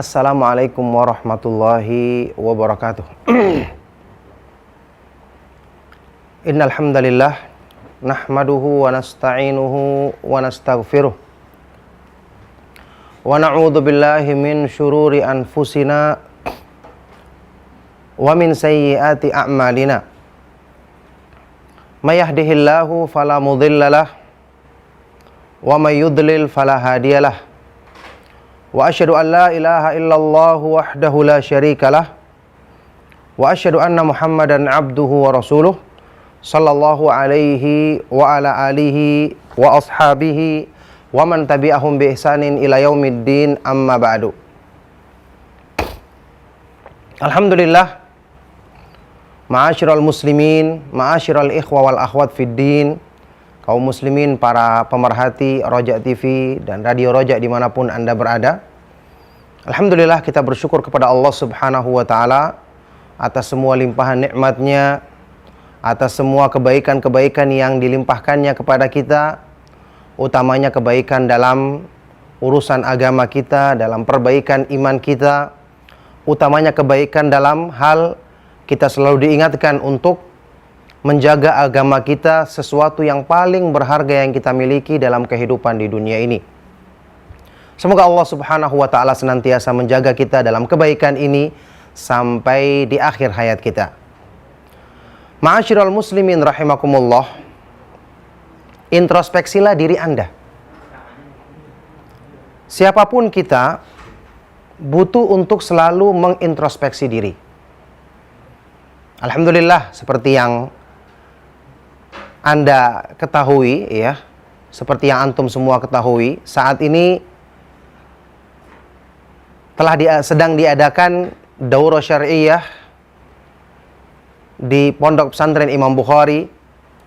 Assalamualaikum warahmatullahi wabarakatuh. Innal hamdalillah nahmaduhu wa nasta'inuhu wa nastaghfiruh wa na'udzu billahi min syururi anfusina wa min sayyiati a'malina. May yahdihillahu fala mudhillalah wa may yudlil fala hadiyalah. Wa asyhadu an la ilaha illallah wahdahu la syarikalah wa asyhadu anna Muhammadan abduhu wa rasuluh sallallahu alaihi wa ala alihi wa ashabihi wa man tabi'ahum bi ihsanin ila yaumiddin, amma ba'du. Alhamdulillah, ma'asyiral muslimin, ma'asyiral ikhwa wal akhwat fid din, kaum muslimin, para pemerhati Roja TV dan Radio Roja dimanapun Anda berada. Alhamdulillah, kita bersyukur kepada Allah subhanahu wa ta'ala atas semua limpahan nikmatnya, atas semua kebaikan-kebaikan yang dilimpahkannya kepada kita, utamanya kebaikan dalam urusan agama kita, dalam perbaikan iman kita, utamanya kebaikan dalam hal kita selalu diingatkan untuk menjaga agama kita, sesuatu yang paling berharga yang kita miliki dalam kehidupan di dunia ini. Semoga Allah subhanahu wa ta'ala senantiasa menjaga kita dalam kebaikan ini sampai di akhir hayat kita. Ma'asyiral muslimin rahimakumullah, introspeksilah diri Anda. Siapapun kita butuh untuk selalu mengintrospeksi diri. Alhamdulillah, seperti yang Anda ketahui, ya, seperti yang antum semua ketahui, saat ini sedang diadakan daurah syariah di Pondok Pesantren Imam Bukhari,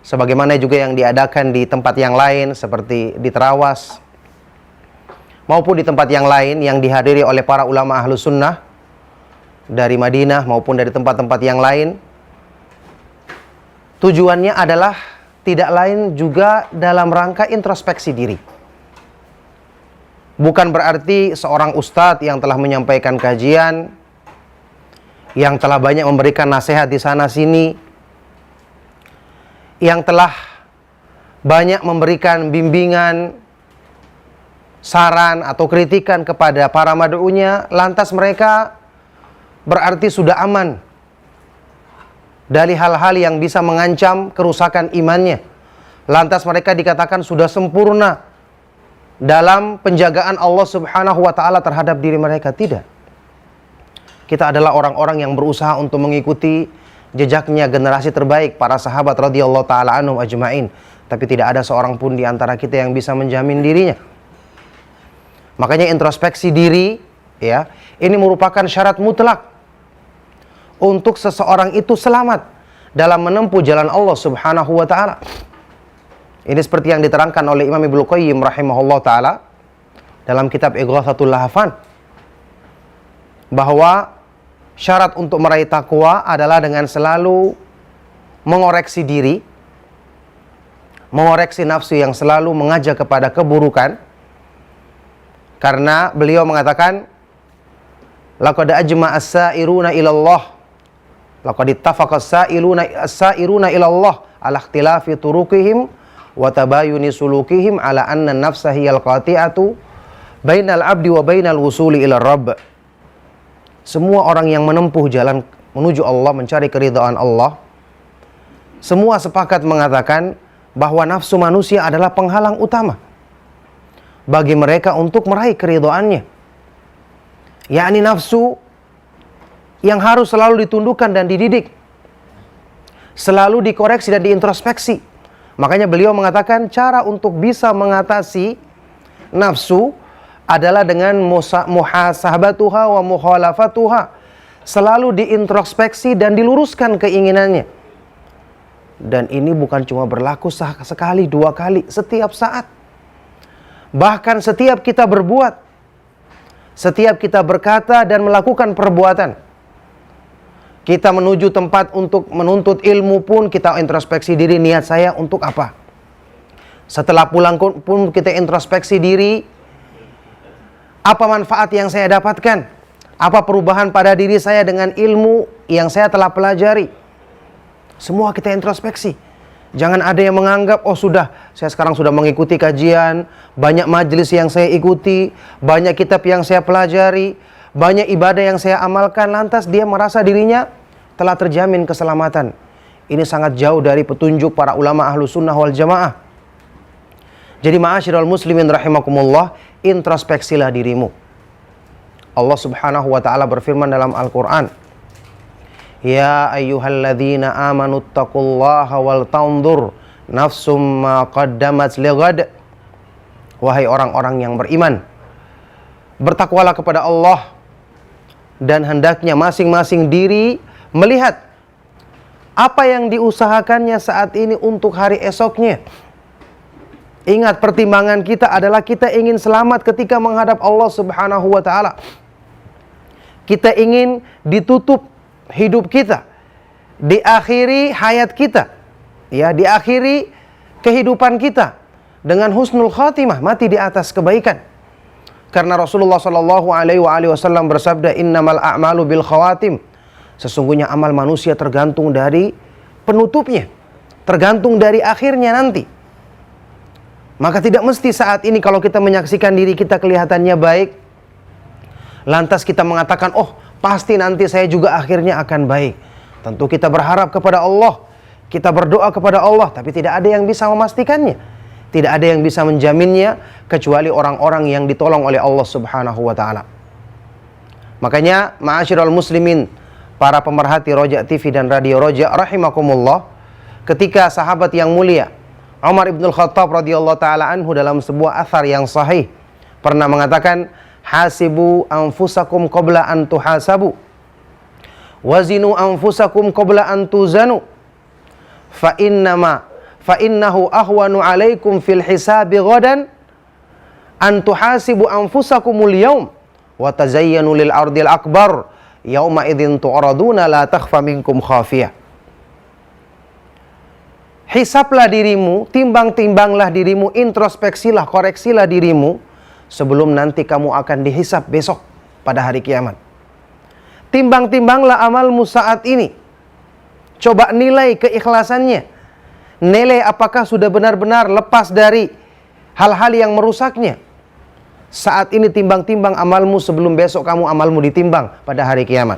sebagaimana juga yang diadakan di tempat yang lain seperti di Terawas maupun di tempat yang lain yang dihadiri oleh para ulama ahlu sunnah dari Madinah maupun dari tempat-tempat yang lain. Tujuannya adalah tidak lain juga dalam rangka introspeksi diri. Bukan berarti seorang ustadz yang telah menyampaikan kajian, yang telah banyak memberikan nasihat di sana sini, yang telah banyak memberikan bimbingan, saran atau kritikan kepada para mad'unya, lantas mereka berarti sudah aman dari hal-hal yang bisa mengancam kerusakan imannya. Lantas mereka dikatakan sudah sempurna dalam penjagaan Allah subhanahu wa ta'ala terhadap diri mereka. Tidak. Kita adalah orang-orang yang berusaha untuk mengikuti jejaknya generasi terbaik, para sahabat radhiyallahu ta'ala anhum ajma'in. Tapi tidak ada seorang pun di antara kita yang bisa menjamin dirinya. Makanya introspeksi diri, ya, ini merupakan syarat mutlak untuk seseorang itu selamat dalam menempuh jalan Allah subhanahu wa ta'ala. Ini seperti yang diterangkan oleh Imam Ibnu Qayyim rahimahullah ta'ala dalam kitab Ighatsatul Lahfan, bahwa syarat untuk meraih takwa adalah dengan selalu mengoreksi diri, mengoreksi nafsu yang selalu mengajak kepada keburukan. Karena beliau mengatakan, laqad ajma'a as-sa'iruna ilallah, laqad ittafaqa as-sa'iruna ilallah ala ikhtilafi turuqihim wa tabayuni sulukihim ala anna nafsa hiyal qati'atu bainal abdi wa bainal wusuli ila rabb. Semua orang yang menempuh jalan menuju Allah, mencari keridhaan Allah, semua sepakat mengatakan bahwa nafsu manusia adalah penghalang utama bagi mereka untuk meraih keridhaannya. Yakni nafsu yang harus selalu ditundukkan dan dididik, selalu dikoreksi dan diintrospeksi. Makanya beliau mengatakan cara untuk bisa mengatasi nafsu adalah dengan muhasabatuha wa mukhalafatuha. Selalu diintrospeksi dan diluruskan keinginannya. Dan ini bukan cuma berlaku sekali, dua kali, setiap saat. Bahkan setiap kita berbuat, setiap kita berkata dan melakukan perbuatan, kita menuju tempat untuk menuntut ilmu pun kita introspeksi diri, niat saya untuk apa? Setelah pulang pun kita introspeksi diri, apa manfaat yang saya dapatkan? Apa perubahan pada diri saya dengan ilmu yang saya telah pelajari? Semua kita introspeksi. Jangan ada yang menganggap, oh sudah, saya sekarang sudah mengikuti kajian, banyak majelis yang saya ikuti, banyak kitab yang saya pelajari, banyak ibadah yang saya amalkan, lantas dia merasa dirinya telah terjamin keselamatan. Ini sangat jauh dari petunjuk para ulama ahlu sunnah wal jamaah. Jadi ma'asyiral muslimin rahimakumullah, introspeksilah dirimu. Allah subhanahu wa ta'ala berfirman dalam Al-Quran, Ya ayyuhalladzina amanu taqullaha wal tandur nafsum ma qaddamat lighad. Wahai orang-orang yang beriman, bertakwalah kepada Allah, dan hendaknya masing-masing diri melihat apa yang diusahakannya saat ini untuk hari esoknya. Ingat, pertimbangan kita adalah kita ingin selamat ketika menghadap Allah subhanahu wa ta'ala. Kita ingin ditutup hidup kita, diakhiri hayat kita, ya, diakhiri kehidupan kita dengan husnul khatimah, mati di atas kebaikan. Karena Rasulullah sallallahu alaihi wasallam bersabda, innamal a'malu bil khawatim. Sesungguhnya amal manusia tergantung dari penutupnya, tergantung dari akhirnya nanti. Maka tidak mesti saat ini kalau kita menyaksikan diri kita kelihatannya baik, lantas kita mengatakan, oh pasti nanti saya juga akhirnya akan baik. Tentu kita berharap kepada Allah, kita berdoa kepada Allah, tapi tidak ada yang bisa memastikannya. Tidak ada yang bisa menjaminnya kecuali orang-orang yang ditolong oleh Allah subhanahu wa ta'ala. Makanya ma'asyiral muslimin, para pemerhati Roja TV dan Radio Roja rahimakumullah, ketika sahabat yang mulia Umar ibn Khattab radhiyallahu ta'ala anhu dalam sebuah athar yang sahih pernah mengatakan, hasibu anfusakum qabla an tuhasabu, wazinu anfusakum qabla an tuzanu, fa innahu ahwanu alaikum fil hisabi ghadan an tuhasibu anfusakumul yawm wa tazayyanu lil ardil akbar yauma idzin tu'raduna la takhfa minkum khafiyah. Hisablah dirimu, timbang-timbanglah dirimu, introspeksilah, koreksilah dirimu sebelum nanti kamu akan dihisab besok pada hari kiamat. Timbang-timbanglah amalmu saat ini. Coba nilai keikhlasannya. Nilai apakah sudah benar-benar lepas dari hal-hal yang merusaknya. Saat ini timbang-timbang amalmu sebelum besok kamu amalmu ditimbang pada hari kiamat.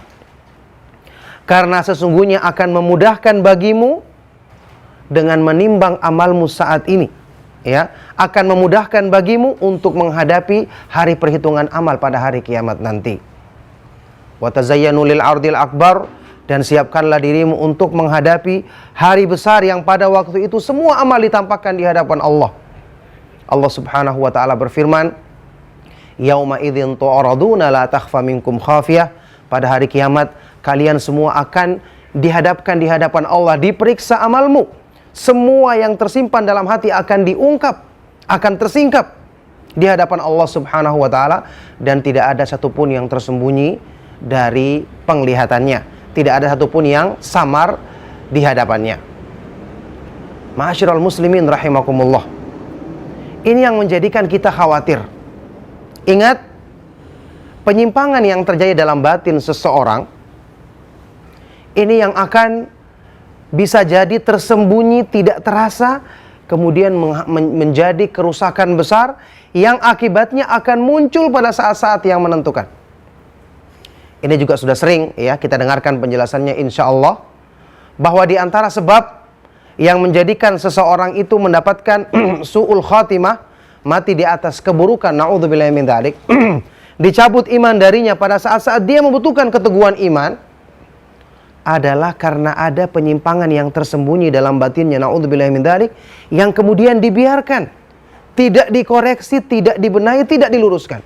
Karena sesungguhnya akan memudahkan bagimu dengan menimbang amalmu saat ini, ya, akan memudahkan bagimu untuk menghadapi hari perhitungan amal pada hari kiamat nanti. Wa tazayyanu lil ardil akbar, dan siapkanlah dirimu untuk menghadapi hari besar yang pada waktu itu semua amal ditampakkan di hadapan Allah. Allah Subhanahu wa taala berfirman, yauma idzin tu'raduna la takhfa minkum khafiyah. Pada hari kiamat kalian semua akan dihadapkan di hadapan Allah, diperiksa amalmu. Semua yang tersimpan dalam hati akan diungkap, akan tersingkap di hadapan Allah Subhanahu wa ta'ala, dan tidak ada satupun yang tersembunyi dari penglihatannya, tidak ada satupun yang samar di hadapannya. Ma'asyiral muslimin rahimakumullah, ini yang menjadikan kita khawatir. Ingat, penyimpangan yang terjadi dalam batin seseorang ini yang akan bisa jadi tersembunyi, tidak terasa, kemudian menjadi kerusakan besar yang akibatnya akan muncul pada saat-saat yang menentukan. Ini juga sudah sering ya kita dengarkan penjelasannya insyaallah, bahwa di antara sebab yang menjadikan seseorang itu mendapatkan su'ul khatimah, mati di atas keburukan, na'udzubillahi min dzalik, dicabut iman darinya pada saat-saat dia membutuhkan keteguhan iman, adalah karena ada penyimpangan yang tersembunyi dalam batinnya, na'udzubillahi min dzalik, yang kemudian dibiarkan, tidak dikoreksi, tidak dibenahi, tidak diluruskan.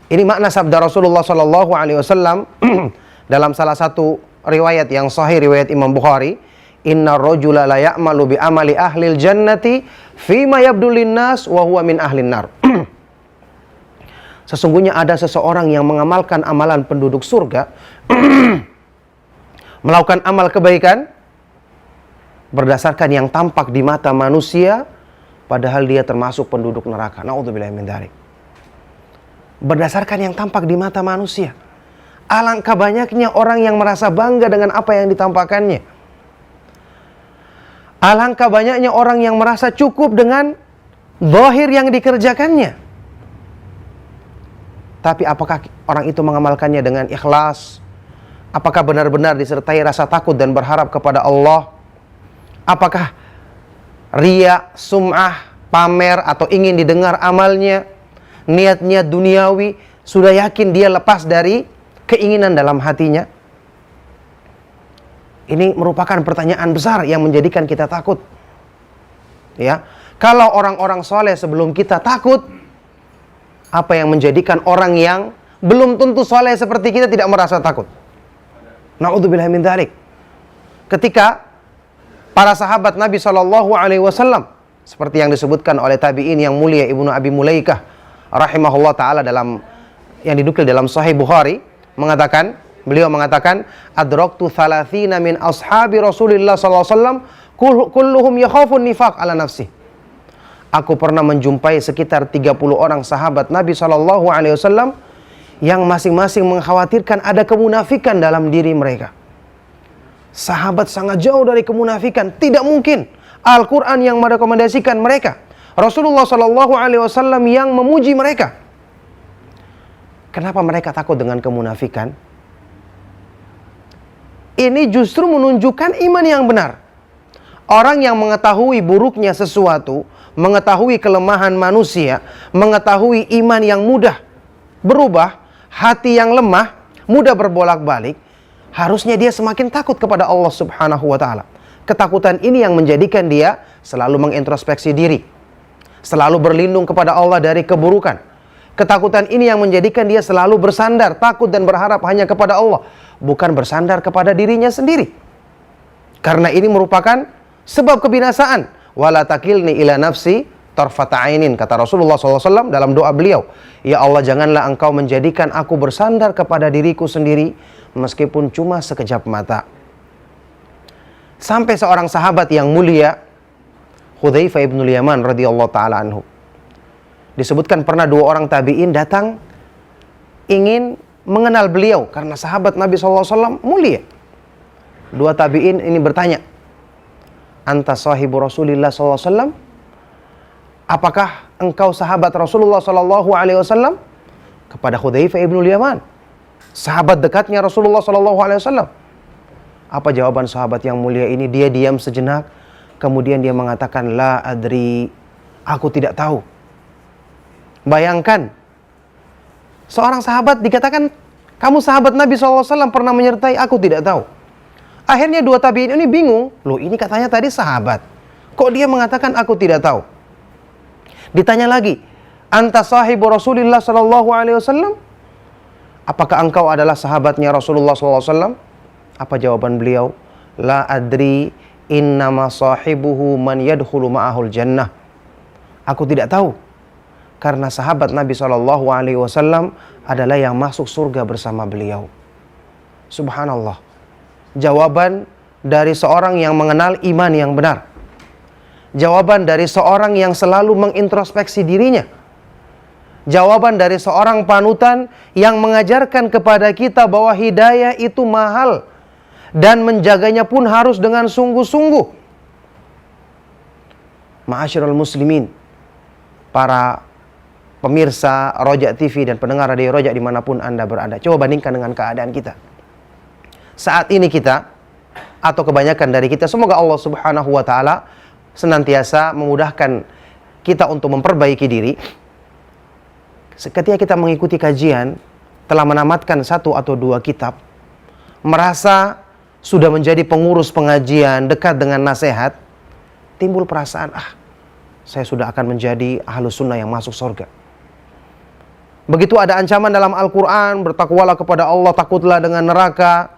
Ini makna sabda Rasulullah sallallahu alaihi wasallam dalam salah satu riwayat yang sahih, riwayat Imam Bukhari, inna rajula la ya'malu bi amali ahlil jannati fima yabdu linnas wa huwa min ahlin nar. Sesungguhnya ada seseorang yang mengamalkan amalan penduduk surga, melakukan amal kebaikan berdasarkan yang tampak di mata manusia, padahal dia termasuk penduduk neraka. Na'udzubillahi min dzalik. berdasarkan yang tampak di mata manusia. Alangkah banyaknya orang yang merasa bangga dengan apa yang ditampakkannya. Alangkah banyaknya orang yang merasa cukup dengan zahir yang dikerjakannya. Tapi apakah orang itu mengamalkannya dengan ikhlas? Apakah benar-benar disertai rasa takut dan berharap kepada Allah? Apakah riya, sum'ah, pamer atau ingin didengar amalnya, niat-niat duniawi, sudah yakin dia lepas dari keinginan dalam hatinya? Ini merupakan pertanyaan besar yang menjadikan kita takut. Ya, kalau orang-orang soleh sebelum kita takut, apa yang menjadikan orang yang belum tentu soleh seperti kita tidak merasa takut? Na'udzubillah min dzalik. Ketika para sahabat Nabi SAW, seperti yang disebutkan oleh tabi'in yang mulia Ibnu Abi Mulaikah rahimahullah ta'ala yang dinukil dalam Sahih Bukhari, beliau mengatakan, adraktu 30 min ashabi Rasulillah SAW kulluhum yakhafun nifaq ala nafsi. Aku pernah menjumpai sekitar 30 orang sahabat Nabi SAW yang masing-masing mengkhawatirkan ada kemunafikan dalam diri mereka. Sahabat sangat jauh dari kemunafikan, tidak mungkin. Al-Quran yang merekomendasikan mereka, Rasulullah SAW yang memuji mereka. Kenapa mereka takut dengan kemunafikan? Ini justru menunjukkan iman yang benar. Orang yang mengetahui buruknya sesuatu, mengetahui kelemahan manusia, mengetahui iman yang mudah berubah, hati yang lemah, mudah berbolak-balik, harusnya dia semakin takut kepada Allah Subhanahu wa ta'ala. Ketakutan ini yang menjadikan dia selalu mengintrospeksi diri, selalu berlindung kepada Allah dari keburukan. Ketakutan ini yang menjadikan dia selalu bersandar, takut dan berharap hanya kepada Allah, bukan bersandar kepada dirinya sendiri. Karena ini merupakan sebab kebinasaan. Wala takilni ila nafsi tarfata ainin, kata Rasulullah SAW dalam doa beliau, ya Allah, janganlah engkau menjadikan aku bersandar kepada diriku sendiri meskipun cuma sekejap mata. Sampai seorang sahabat yang mulia, Hudzaifah ibnul Yaman radhiyallahu ta'ala anhu, disebutkan pernah 2 orang tabi'in datang ingin mengenal beliau karena sahabat Nabi SAW mulia. 2 tabi'in ini bertanya, anta sahibu Rasulillah SAW? Apakah engkau sahabat Rasulullah SAW? Kepada Hudzaifah ibnul Yaman, sahabat dekatnya Rasulullah SAW. Apa jawaban sahabat yang mulia ini? Dia diam sejenak, kemudian dia mengatakan, la adri, aku tidak tahu. Bayangkan, seorang sahabat dikatakan, kamu sahabat Nabi SAW pernah menyertai, aku tidak tahu. Akhirnya 2 tabi'in ini bingung, loh ini katanya tadi sahabat, kok dia mengatakan aku tidak tahu? Ditanya lagi, anta sahibu Rasulillah SAW? Apakah engkau adalah sahabatnya Rasulullah SAW? Apa jawaban beliau? La adri, innama sahibuhu man yadkhulu ma'ahul jannah. Aku tidak tahu, karena sahabat Nabi SAW adalah yang masuk surga bersama beliau. Subhanallah. Jawaban dari seorang yang mengenal iman yang benar. Jawaban dari seorang yang selalu mengintrospeksi dirinya. Jawaban dari seorang panutan yang mengajarkan kepada kita bahwa hidayah itu mahal dan menjaganya pun harus dengan sungguh-sungguh. Ma'asyiral muslimin, para pemirsa Roja TV dan pendengar radio Roja dimanapun Anda berada, coba bandingkan dengan keadaan kita. Saat ini kita, atau kebanyakan dari kita, semoga Allah Subhanahu wa ta'ala senantiasa memudahkan kita untuk memperbaiki diri. Ketika kita mengikuti kajian, telah menamatkan 1 atau 2 kitab, merasa sudah menjadi pengurus pengajian, dekat dengan nasihat, timbul perasaan, saya sudah akan menjadi ahlus sunnah yang masuk surga. Begitu ada ancaman dalam Al-Quran, bertakwalah kepada Allah, takutlah dengan neraka,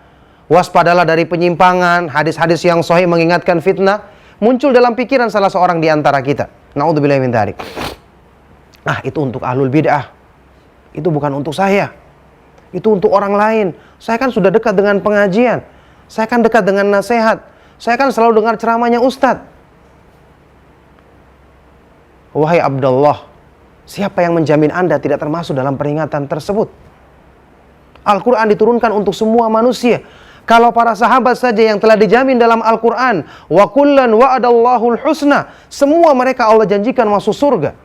waspadalah dari penyimpangan, hadis-hadis yang sahih mengingatkan fitnah, muncul dalam pikiran salah seorang di antara kita. Na'udzubillah min dzalik. Itu untuk ahlul bid'ah. Itu bukan untuk saya. Itu untuk orang lain. Saya kan sudah dekat dengan pengajian. Saya kan dekat dengan nasihat. Saya kan selalu dengar ceramahnya Ustadz. Wahai Abdullah, Siapa yang menjamin Anda tidak termasuk dalam peringatan tersebut? Al-Quran diturunkan untuk semua manusia. Kalau para sahabat saja yang telah dijamin dalam Al-Quran, wa kullan wa'adallahul husna, semua mereka Allah janjikan masuk surga.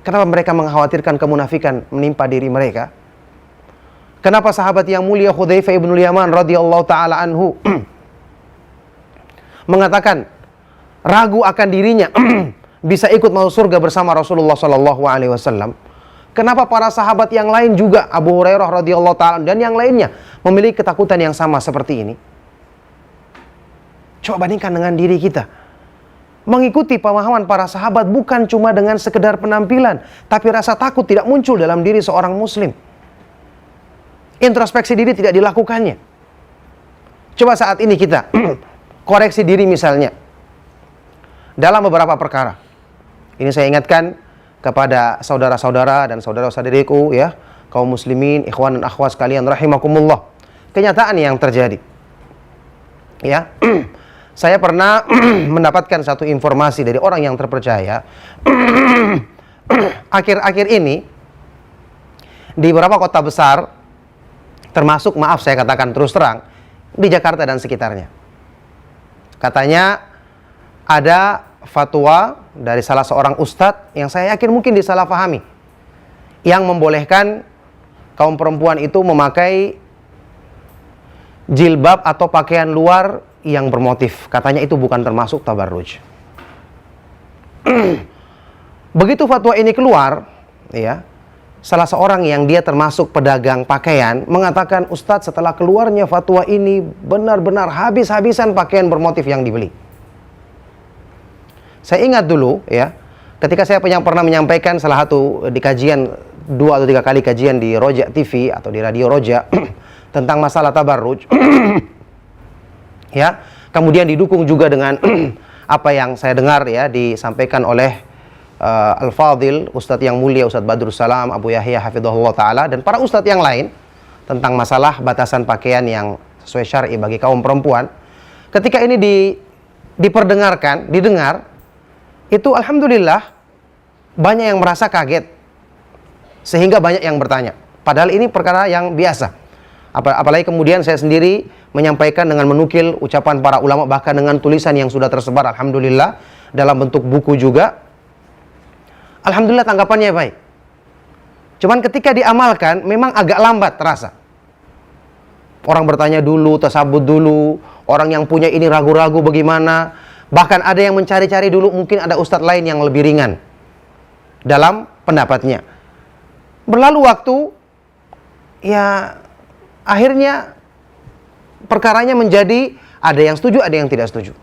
Kenapa mereka mengkhawatirkan kemunafikan menimpa diri mereka? Kenapa sahabat yang mulia Hudzaifah ibn Yaman radhiyallahu taala anhu mengatakan ragu akan dirinya bisa ikut masuk surga bersama Rasulullah sallallahu alaihi wasallam? Kenapa para sahabat yang lain juga, Abu Hurairah radhiyallahu taala dan yang lainnya, memiliki ketakutan yang sama seperti ini? Coba bandingkan dengan diri kita. Mengikuti pemahaman para sahabat bukan cuma dengan sekedar penampilan, tapi rasa takut tidak muncul dalam diri seorang muslim. Introspeksi diri tidak dilakukannya. Coba saat ini kita koreksi diri misalnya dalam beberapa perkara. Ini saya ingatkan kepada saudara-saudara dan saudara-saudariku ya, kaum muslimin, ikhwan dan akhwat sekalian rahimakumullah. Kenyataan yang terjadi. Ya. Saya pernah mendapatkan satu informasi dari orang yang terpercaya. Akhir-akhir ini di beberapa kota besar, termasuk maaf saya katakan terus terang, di Jakarta dan sekitarnya. Katanya ada fatwa dari salah seorang ustadz yang saya yakin mungkin disalahpahami, yang membolehkan kaum perempuan itu memakai jilbab atau pakaian luar yang bermotif. Katanya itu bukan termasuk tabarruj. Begitu fatwa ini keluar, ya, salah seorang yang dia termasuk pedagang pakaian mengatakan, Ustadz, setelah keluarnya fatwa ini benar-benar habis-habisan pakaian bermotif yang dibeli. Saya ingat dulu ya, ketika saya pernah menyampaikan salah satu di kajian 2 atau 3 kali kajian di Roja TV atau di Radio Roja tentang masalah tabarruj. Ya, kemudian didukung juga dengan apa yang saya dengar ya disampaikan oleh Al-Fadhil, Ustadz yang mulia Ustadz Badrus Salam, Abu Yahya hafizahullah taala, dan para ustadz yang lain tentang masalah batasan pakaian yang sesuai syar'i bagi kaum perempuan. Ketika ini didengar, itu alhamdulillah banyak yang merasa kaget, sehingga banyak yang bertanya. Padahal ini perkara yang biasa. Apalagi kemudian saya sendiri menyampaikan dengan menukil ucapan para ulama, bahkan dengan tulisan yang sudah tersebar alhamdulillah dalam bentuk buku juga. Alhamdulillah tanggapannya baik. Cuman ketika diamalkan memang agak lambat terasa. Orang bertanya dulu, tasabut dulu, orang yang punya ini ragu-ragu bagaimana. Bahkan ada yang mencari-cari dulu, mungkin ada ustadz lain yang lebih ringan dalam pendapatnya. Berlalu waktu, ya akhirnya perkaranya menjadi ada yang setuju, ada yang tidak setuju.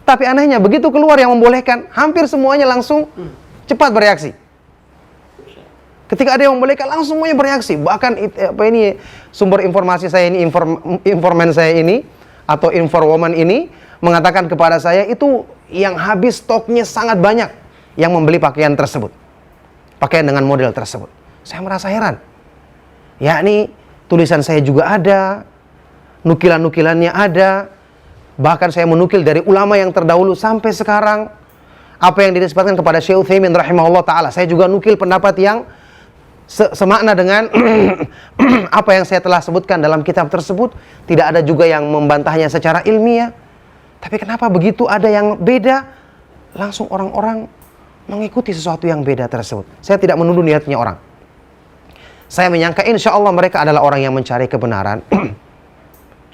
Tapi anehnya begitu keluar yang membolehkan, hampir semuanya langsung cepat bereaksi. Ketika ada yang membolehkan, langsung semuanya bereaksi. Bahkan sumber informasi saya ini, informan saya ini atau inforwoman ini mengatakan kepada saya, itu yang habis stoknya sangat banyak yang membeli pakaian tersebut, pakaian dengan model tersebut. Saya merasa heran. Yakni tulisan saya juga ada, nukilan-nukilannya ada, bahkan saya menukil dari ulama yang terdahulu sampai sekarang. Apa yang dinisbatkan kepada Syekh Utsaimin rahimahullah taala, saya juga nukil pendapat yang semakna dengan apa yang saya telah sebutkan dalam kitab tersebut. Tidak ada juga yang membantahnya secara ilmiah. Tapi kenapa begitu ada yang beda, langsung orang-orang mengikuti sesuatu yang beda tersebut? Saya tidak menuduh niatnya orang. Saya menyangka insya Allah mereka adalah orang yang mencari kebenaran.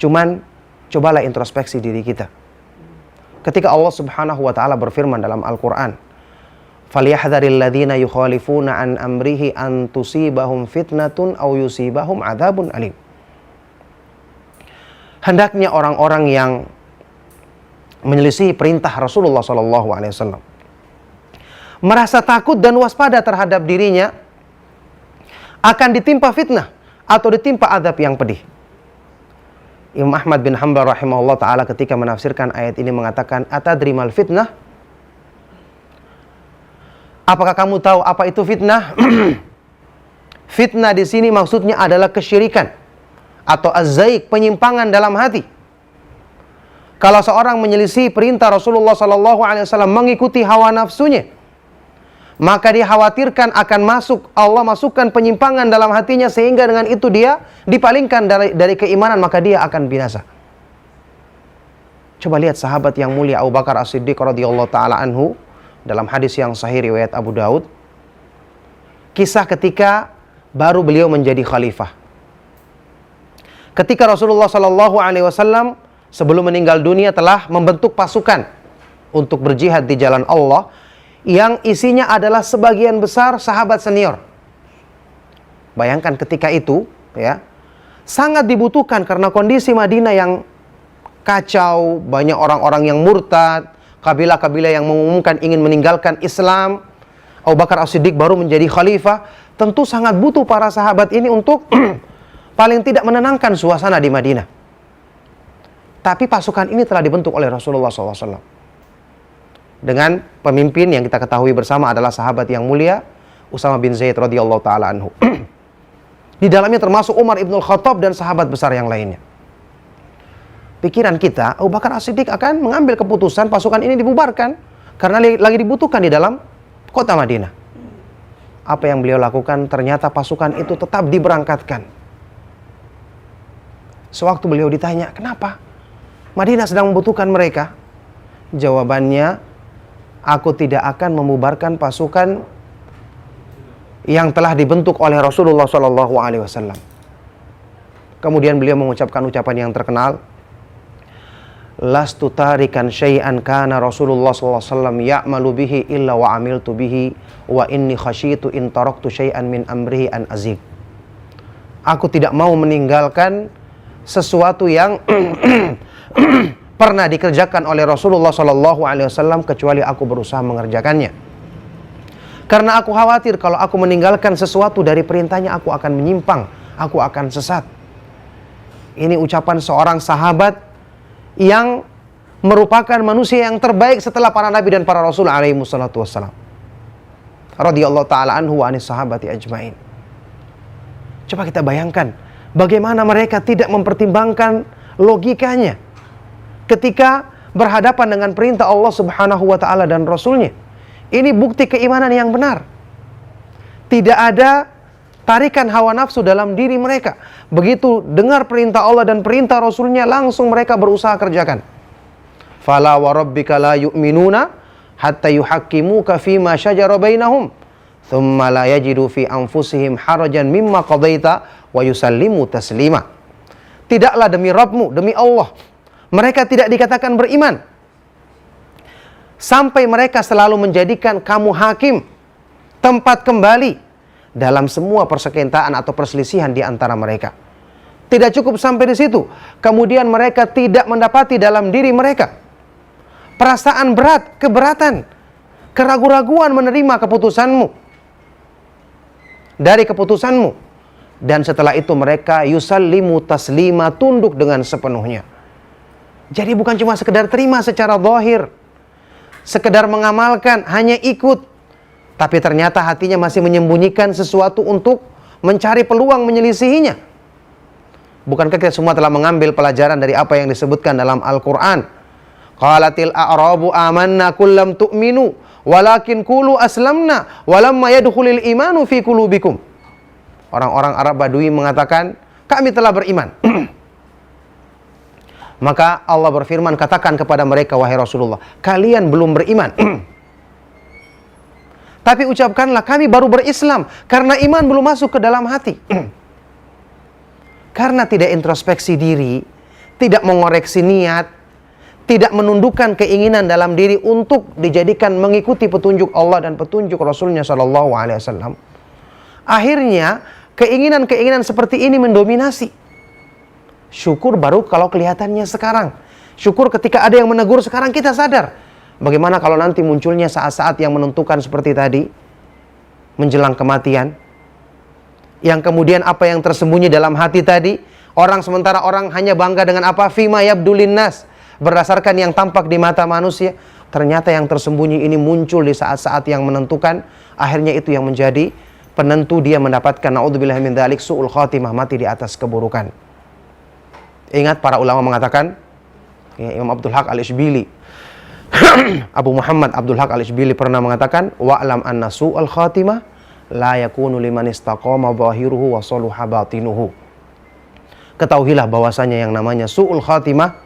Cuman cobalah introspeksi diri kita. Ketika Allah Subhanahu wa taala berfirman dalam Al-Qur'an, "Falyahdharil ladzina yukhalifuna an amrihi an tusibahum fitnatun aw yusibahum adzabun alim." Hendaknya orang-orang yang menyelisih perintah Rasulullah sallallahu alaihi wasallam merasa takut dan waspada terhadap dirinya akan ditimpa fitnah atau ditimpa azab yang pedih. Imam Ahmad bin Hanbal rahimahullah ta'ala ketika menafsirkan ayat ini mengatakan, atadri mal fitnah? Apakah kamu tahu apa itu fitnah? Fitnah di sini maksudnya adalah kesyirikan atau az-zaik, penyimpangan dalam hati. Kalau seorang menyelisih perintah Rasulullah sallallahu alaihi wasallam, mengikuti hawa nafsunya, maka dia khawatirkan akan Allah masukkan penyimpangan dalam hatinya, sehingga dengan itu dia dipalingkan dari keimanan, maka dia akan binasa. Coba lihat sahabat yang mulia Abu Bakar As-Siddiq radhiyallahu taala anhu dalam hadis yang sahih riwayat Abu Daud. Kisah ketika baru beliau menjadi khalifah. Ketika Rasulullah sallallahu alaihi wasallam sebelum meninggal dunia telah membentuk pasukan untuk berjihad di jalan Allah, yang isinya adalah sebagian besar sahabat senior. Bayangkan ketika itu, ya, sangat dibutuhkan karena kondisi Madinah yang kacau, banyak orang-orang yang murtad, kabilah-kabilah yang mengumumkan ingin meninggalkan Islam. Abu Bakar As-Siddiq baru menjadi khalifah, tentu sangat butuh para sahabat ini untuk paling tidak menenangkan suasana di Madinah. Tapi pasukan ini telah dibentuk oleh Rasulullah SAW. Dengan pemimpin yang kita ketahui bersama adalah sahabat yang mulia Usama bin Zaid radhiyallahu taala anhu. Di dalamnya termasuk Umar ibn Khattab dan sahabat besar yang lainnya. Pikiran kita, Abu Bakar As-Siddiq akan mengambil keputusan pasukan ini dibubarkan karena lagi dibutuhkan di dalam kota Madinah. Apa yang beliau lakukan? Ternyata pasukan itu tetap diberangkatkan. Sewaktu beliau ditanya, kenapa? Madinah sedang membutuhkan mereka. Jawabannya, aku tidak akan membubarkan pasukan yang telah dibentuk oleh Rasulullah SAW. Kemudian beliau mengucapkan ucapan yang terkenal, lastu tarikan syai'an kana Rasulullah SAW ya'malu bihi illa wa amiltu bihi wa inni khasyitu in taraktu syai'an min amrihi an azig. Aku tidak mau meninggalkan sesuatu yang pernah dikerjakan oleh Rasulullah SAW kecuali aku berusaha mengerjakannya. Karena aku khawatir kalau aku meninggalkan sesuatu dari perintahnya, aku akan menyimpang, aku akan sesat. Ini ucapan seorang sahabat yang merupakan manusia yang terbaik setelah para nabi dan para rasul alaihi wassalatu wassalam. Radhiyallahu ta'ala anhu wa anis sahabati ajmain. Coba kita bayangkan bagaimana mereka tidak mempertimbangkan logikanya ketika berhadapan dengan perintah Allah Subhanahu wa taala dan Rasulnya. Ini bukti keimanan yang benar. Tidak ada tarikan hawa nafsu dalam diri mereka. Begitu dengar perintah Allah dan perintah Rasulnya, langsung mereka berusaha kerjakan. Fala wa rabbika la yu'minuna hatta yuhakkimuka fima syajara bainahum thumma la yajidu fi anfusihim harajan mimma qadaita wa yusallimu taslima. Tidaklah demi Rabbmu, demi Allah, mereka tidak dikatakan beriman sampai mereka selalu menjadikan kamu hakim, tempat kembali dalam semua persengketaan atau perselisihan di antara mereka. Tidak cukup sampai di situ, kemudian mereka tidak mendapati dalam diri mereka perasaan berat, keberatan, keraguan-raguan menerima keputusanmu, dari keputusanmu. Dan setelah itu mereka yusallimu taslima, tunduk dengan sepenuhnya. Jadi bukan cuma sekedar terima secara zahir, sekedar mengamalkan, hanya ikut, tapi ternyata hatinya masih menyembunyikan sesuatu untuk mencari peluang menyelisihinya. Bukankah kita semua telah mengambil pelajaran dari apa yang disebutkan dalam Al-Quran? Qalatil a'rabu amanna kullam tu'minu walakin qulu aslamna walamma yadkhulil imanu fi qulubikum. Orang-orang Arab Badui mengatakan, kami telah beriman. Maka Allah berfirman, katakan kepada mereka, wahai Rasulullah, kalian belum beriman. Tapi ucapkanlah, kami baru berislam, karena iman belum masuk ke dalam hati. Karena tidak introspeksi diri, tidak mengoreksi niat, tidak menundukkan keinginan dalam diri untuk dijadikan mengikuti petunjuk Allah dan petunjuk Rasulnya SAW. Akhirnya, keinginan-keinginan seperti ini mendominasi. Syukur baru kalau kelihatannya sekarang. Syukur ketika ada yang menegur sekarang kita sadar. Bagaimana kalau nanti munculnya saat-saat yang menentukan seperti tadi, menjelang kematian, yang kemudian apa yang tersembunyi dalam hati tadi, sementara orang hanya bangga dengan apa? Fima yabdulin nas, berdasarkan yang tampak di mata manusia. Ternyata yang tersembunyi ini muncul di saat-saat yang menentukan. Akhirnya itu yang menjadi penentu dia mendapatkan, na'udzubillahi min dzalik, su'ul khatimah, mati di atas keburukan. Ingat para ulama mengatakan, ya, Imam Abdul Haq Al-Ishbili Abu Muhammad Abdul Haq Al-Ishbili pernah mengatakan, wa'lam anna su'al khatimah la yakunu liman istaqama zahiruhu wa saluha batinuhu. Ketahuilah bahwasanya yang namanya su'ul khatimah,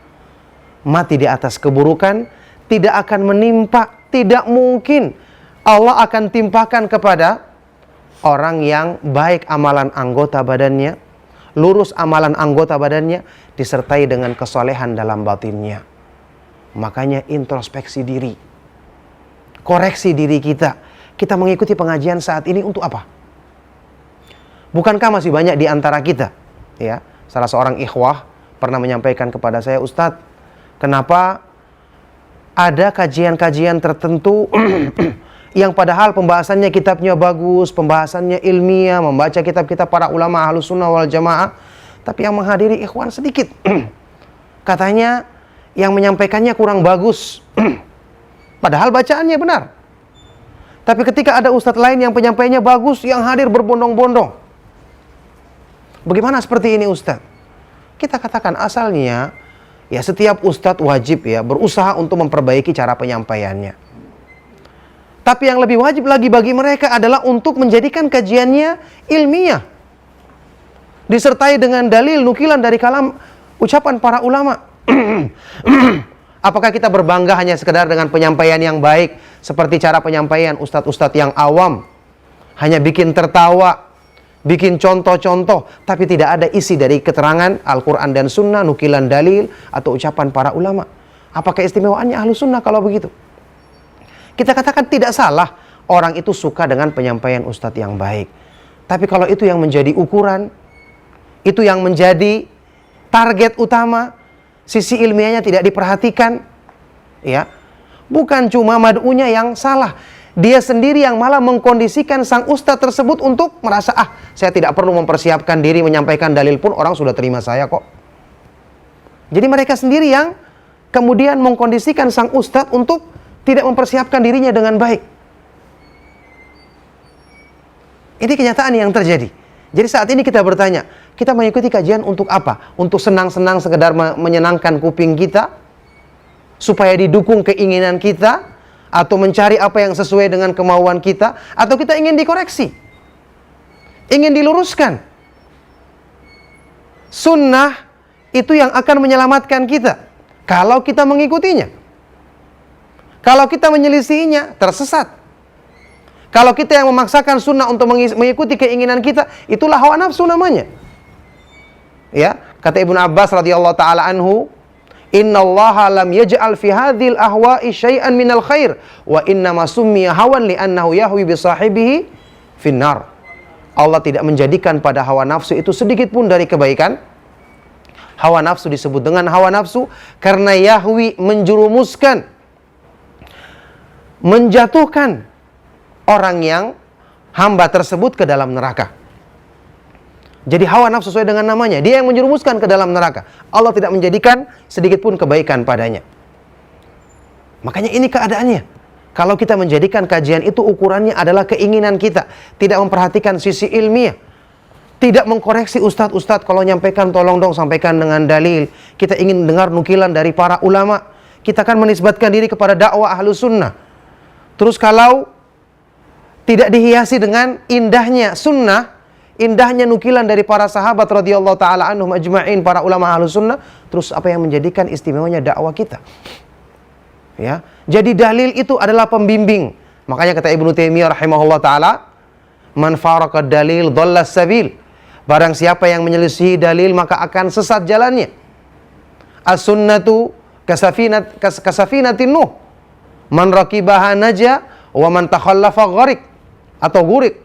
mati di atas keburukan, tidak akan menimpa, tidak mungkin Allah akan timpakan kepada orang yang baik amalan anggota badannya, lurus amalan anggota badannya, disertai dengan kesolehan dalam batinnya. Makanya introspeksi diri, koreksi diri kita. Kita mengikuti pengajian saat ini untuk apa? Bukankah masih banyak di antara kita, ya, salah seorang ikhwah pernah menyampaikan kepada saya, Ustadz, kenapa ada kajian-kajian tertentu yang padahal pembahasannya kitabnya bagus, pembahasannya ilmiah, membaca kitab-kitab para ulama Ahlus Sunnah wal Jamaah, tapi yang menghadiri ikhwan sedikit. Katanya yang menyampaikannya kurang bagus. Padahal bacaannya benar. Tapi ketika ada ustadz lain yang penyampaiannya bagus, yang hadir berbondong-bondong. Bagaimana seperti ini ustadz? Kita katakan asalnya, ya setiap ustadz wajib ya berusaha untuk memperbaiki cara penyampaiannya. Tapi yang lebih wajib lagi bagi mereka adalah untuk menjadikan kajiannya ilmiah, disertai dengan dalil nukilan dari kalam ucapan para ulama. Apakah kita berbangga hanya sekedar dengan penyampaian yang baik, seperti cara penyampaian ustadz-ustadz yang awam, hanya bikin tertawa, bikin contoh-contoh, tapi tidak ada isi dari keterangan Al-Quran dan Sunnah, nukilan dalil atau ucapan para ulama? Apakah istimewaannya Ahlu Sunnah kalau begitu? Kita katakan tidak salah orang itu suka dengan penyampaian ustadz yang baik, tapi kalau itu yang menjadi ukuran, itu yang menjadi target utama, sisi ilmiahnya tidak diperhatikan, ya, bukan cuma mad'unya yang salah, dia sendiri yang malah mengkondisikan sang ustadz tersebut untuk merasa, saya tidak perlu mempersiapkan diri menyampaikan dalil pun orang sudah terima saya kok. Jadi mereka sendiri yang kemudian mengkondisikan sang ustadz untuk tidak mempersiapkan dirinya dengan baik. Ini kenyataan yang terjadi. Jadi saat ini kita bertanya, kita mengikuti kajian untuk apa? Untuk senang-senang sekedar menyenangkan kuping kita, supaya didukung keinginan kita, atau mencari apa yang sesuai dengan kemauan kita, atau kita ingin dikoreksi, ingin diluruskan. Sunnah itu yang akan menyelamatkan kita kalau kita mengikutinya. Kalau kita menyelisihinya, tersesat. Kalau kita yang memaksakan sunnah untuk mengikuti keinginan kita, itulah hawa nafsu namanya. Ya, kata Ibnu Abbas radhiyallahu taala anhu, "Innallaha lam yaj'al fi hadhil ahwa'i syai'an minal khair, wa inna ma summiya hawan li'annahu yahwi bi sahibihi finnar." Allah tidak menjadikan pada hawa nafsu itu sedikit pun dari kebaikan. Hawa nafsu disebut dengan hawa nafsu karena yahwi menjerumuskan, menjatuhkan orang yang hamba tersebut ke dalam neraka. Jadi hawa nafsu sesuai dengan namanya, dia yang menjerumuskan ke dalam neraka. Allah tidak menjadikan sedikit pun kebaikan padanya. Makanya ini keadaannya. Kalau kita menjadikan kajian itu ukurannya adalah keinginan kita, tidak memperhatikan sisi ilmiah, tidak mengkoreksi ustadz-ustadz kalau nyampaikan tolong dong sampaikan dengan dalil. Kita ingin dengar nukilan dari para ulama. Kita akan menisbatkan diri kepada dakwah Ahlus Sunnah. Terus kalau tidak dihiasi dengan indahnya sunnah, indahnya nukilan dari para sahabat radhiyallahu taala anhum ajma'in, para ulama Ahlus Sunnah, terus apa yang menjadikan istimewanya dakwah kita? Ya, jadi dalil itu adalah pembimbing. Makanya kata Ibnu Taimiyah rahimahullah taala, "Man faraka dalil dhalla sabil." Barang siapa yang menyelisihi dalil maka akan sesat jalannya. As-sunnatu kasafinatin Nuh. Man raqibaha naja wa man takhallafa gharik atau gurik.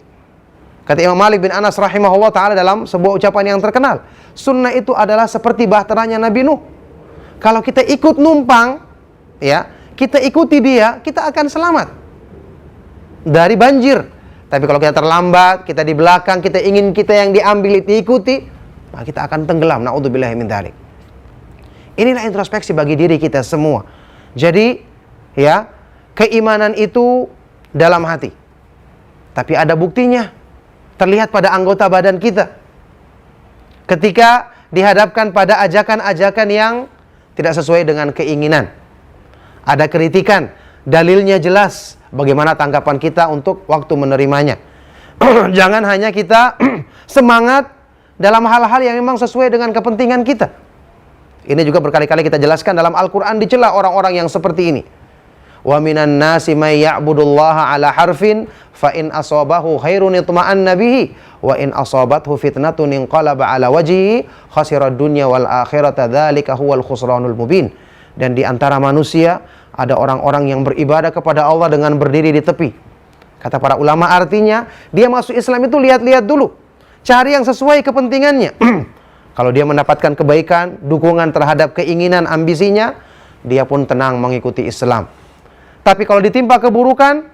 Kata Imam Malik bin Anas rahimahullah ta'ala dalam sebuah ucapan yang terkenal, sunnah itu adalah seperti bahteranya Nabi Nuh. Kalau kita ikut numpang, ya, kita ikuti dia, kita akan selamat dari banjir. Tapi kalau kita terlambat, kita di belakang, kita ingin kita yang diambil diikuti, maka kita akan tenggelam. Na'udzubillahi min dzalik. Inilah introspeksi bagi diri kita semua. Jadi, ya, keimanan itu dalam hati. Tapi ada buktinya, terlihat pada anggota badan kita. Ketika dihadapkan pada ajakan-ajakan yang tidak sesuai dengan keinginan, ada kritikan, dalilnya jelas, bagaimana tanggapan kita untuk waktu menerimanya. Jangan hanya kita semangat dalam hal-hal yang memang sesuai dengan kepentingan kita. Ini juga berkali-kali kita jelaskan dalam Al-Quran, dicela orang-orang yang seperti ini. Wa minan nasi may ya'budullaha ala harfin fa in asabahu khairun itma'anna bihi wa in asabathu fitnatun inqalaba ala wajhihi khasirad dunya wal akhirata dzalika huwal khusranul mubin. Dan di antara manusia ada orang-orang yang beribadah kepada Allah dengan berdiri di tepi. Kata para ulama, artinya dia masuk Islam itu lihat-lihat dulu, cari yang sesuai kepentingannya. Kalau dia mendapatkan kebaikan, dukungan terhadap keinginan, ambisinya, dia pun tenang mengikuti Islam. Tapi kalau ditimpa keburukan,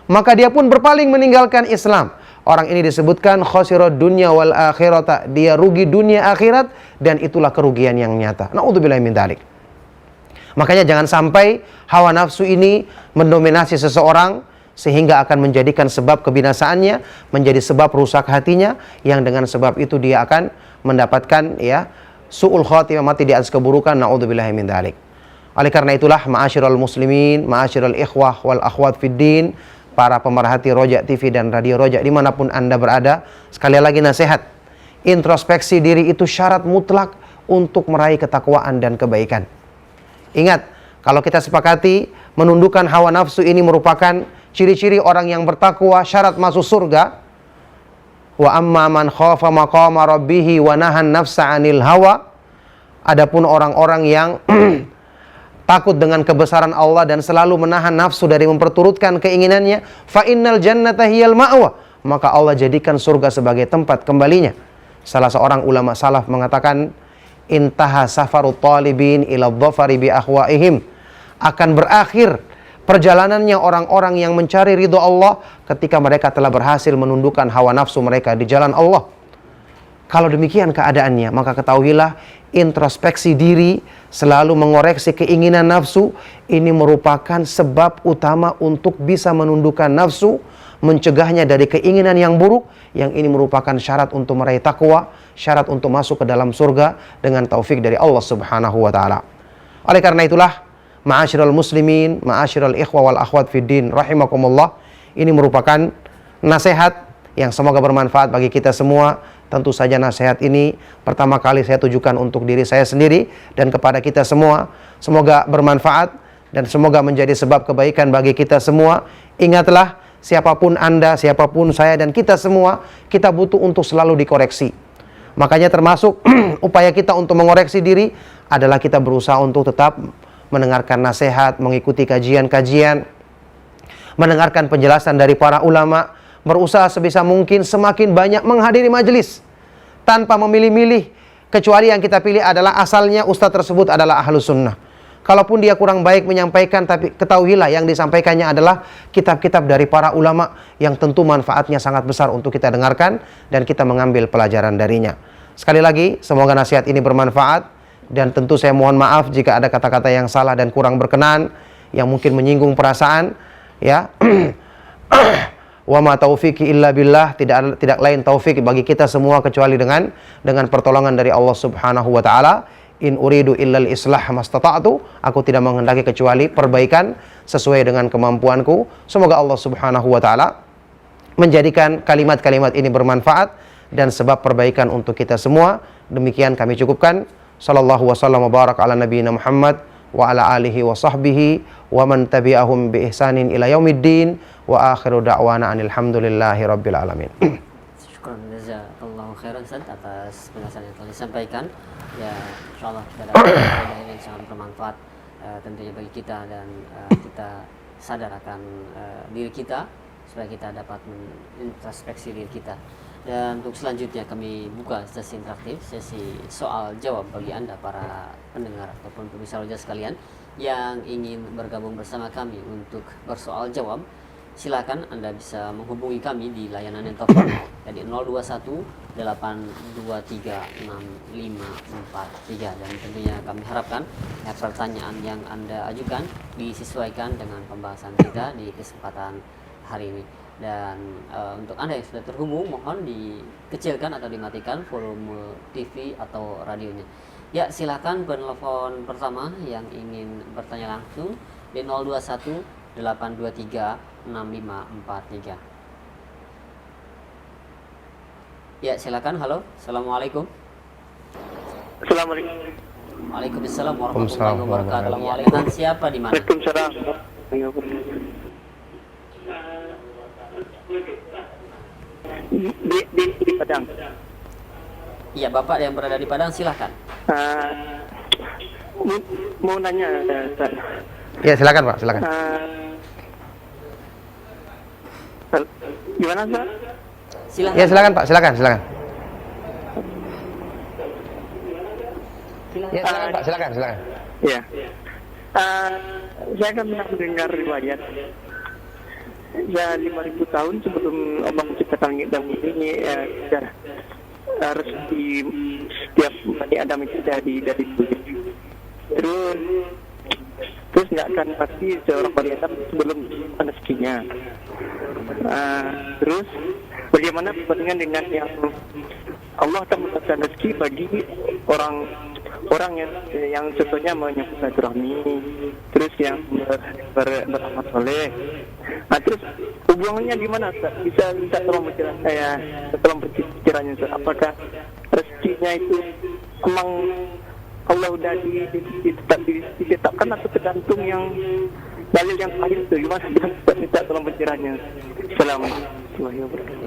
maka dia pun berpaling meninggalkan Islam. Orang ini disebutkan khasirad dunya wal akhirata, dia rugi dunia akhirat, dan itulah kerugian yang nyata. Na'udzubillahi min dzalik. Makanya jangan sampai hawa nafsu ini mendominasi seseorang sehingga akan menjadikan sebab kebinasaannya, menjadi sebab rusak hatinya, yang dengan sebab itu dia akan mendapatkan su'ul khatimah, mati di atas keburukan. Na'udzubillahi min dzalik. Oleh karena itulah, ma'asyiral muslimin, ma'asyiral ikhwah wal akhwat fid din, para pemerhati Roja TV dan Radio Roja dimanapun Anda berada, sekali lagi nasihat, introspeksi diri itu syarat mutlak untuk meraih ketakwaan dan kebaikan. Ingat, kalau kita sepakati menundukkan hawa nafsu ini merupakan ciri-ciri orang yang bertakwa, syarat masuk surga. Wa amma man khafa maqama rabbih wa nahan nafsa 'anil hawa. Adapun orang-orang yang takut dengan kebesaran Allah dan selalu menahan nafsu dari memperturutkan keinginannya, fa innal jannata hiyal ma'wa, maka Allah jadikan surga sebagai tempat kembalinya. Salah seorang ulama salaf mengatakan, intaha safarut talibin ila dhafari bi ahwaihim, akan berakhir perjalanannya orang-orang yang mencari ridho Allah ketika mereka telah berhasil menundukkan hawa nafsu mereka di jalan Allah. Kalau demikian keadaannya, maka ketahuilah introspeksi diri, selalu mengoreksi keinginan nafsu, ini merupakan sebab utama untuk bisa menundukkan nafsu, mencegahnya dari keinginan yang buruk, yang ini merupakan syarat untuk meraih takwa, syarat untuk masuk ke dalam surga dengan taufik dari Allah Subhanahu wa taala. Oleh karena itulah, ma'asyiral muslimin, ma'asyiral ikhwa wal akhwat fid din rahimakumullah, ini merupakan nasihat yang semoga bermanfaat bagi kita semua. Tentu saja nasihat ini pertama kali saya tujukan untuk diri saya sendiri dan kepada kita semua. Semoga bermanfaat dan semoga menjadi sebab kebaikan bagi kita semua. Ingatlah, siapapun Anda, siapapun saya dan kita semua, kita butuh untuk selalu dikoreksi. Makanya termasuk upaya kita untuk mengoreksi diri adalah kita berusaha untuk tetap mendengarkan nasihat, mengikuti kajian-kajian, mendengarkan penjelasan dari para ulama, berusaha sebisa mungkin semakin banyak menghadiri majelis tanpa memilih-milih, kecuali yang kita pilih adalah asalnya ustadz tersebut adalah ahlus sunnah. Kalaupun dia kurang baik menyampaikan, tapi ketahuilah yang disampaikannya adalah kitab-kitab dari para ulama yang tentu manfaatnya sangat besar untuk kita dengarkan dan kita mengambil pelajaran darinya. Sekali lagi, semoga nasihat ini bermanfaat dan tentu saya mohon maaf jika ada kata-kata yang salah dan kurang berkenan, yang mungkin menyinggung perasaan, ya. Wa ma taufiqi illa billah, tidak lain taufik bagi kita semua kecuali dengan pertolongan dari Allah Subhanahu wa taala. In uridu illal islah mastata'tu, aku tidak menghendaki kecuali perbaikan sesuai dengan kemampuanku. Semoga Allah Subhanahu wa taala menjadikan kalimat-kalimat ini bermanfaat dan sebab perbaikan untuk kita semua. Demikian kami cukupkan. Sallallahu wasallam wa barak ala nabiyina Muhammad wa ala alihi wa sahbihi wa man tabi'ahum bi ihsanin ila yaumiddin wa akhiru da'wana alhamdulillahi rabbil alamin. Syukran, jazakallahu khairan Ustaz atas penjelasan yang telah disampaikan. Ya, insyaallah kita dapat ilmu yang sangat bermanfaat tentunya bagi kita, dan kita sadar akan diri kita supaya kita dapat mengintrospeksi diri kita. Dan untuk selanjutnya kami buka sesi interaktif, sesi soal jawab bagi Anda para pendengar ataupun pemirsa Roja sekalian yang ingin bergabung bersama kami untuk bersoal jawab. Silakan Anda bisa menghubungi kami di layanan yang telepon dari 021 823 6543, dan tentunya kami harapkan pertanyaan yang Anda ajukan disesuaikan dengan pembahasan kita di kesempatan hari ini. Dan untuk Anda yang sudah terhubung, mohon dikecilkan atau dimatikan volume TV atau radionya. Ya, silakan penelpon pertama yang ingin bertanya langsung di 021 823 6543. Ya, silakan. Halo. Assalamualaikum. Assalamualaikum. Waalaikumsalam warahmatullahi wabarakatuh. Ya, dengan siapa di mana? Waalaikumsalam. Di Padang. Iya, Bapak yang berada di Padang, silahkan. Mau nanya, Ustaz. Ya, silakan Pak, silakan. Gimana, Ustaz? Silahkan. Ya, silakan Pak, silakan. Ya, silakan Pak, silakan. Ya. Saya kan pernah mendengar riwayat. Ya, 5.000 tahun sebelum Allah menciptakan langit dan bumi ini, rezeki setiap Bani Adam itu dari bumi. Terus nggak akan pasti seorang Bani Adam sebelum rezekinya. Terus bagaimana perbandingan dengan yang Allah akan menetapkan rezeki bagi orang yang contohnya menyambut silaturahmi, terus yang beramal soleh. Terus hubungannya gimana, Ustaz? Bisa tolong bercerita saya, tolong berceranya, Ustaz. Apakah rezekinya itu memang Allah udah ditetapkan atau tergantung yang dalil yang terakhir itu? Gimana? Bisa tolong berceranya. Assalamualaikum warahmatullahi wabarakatuh.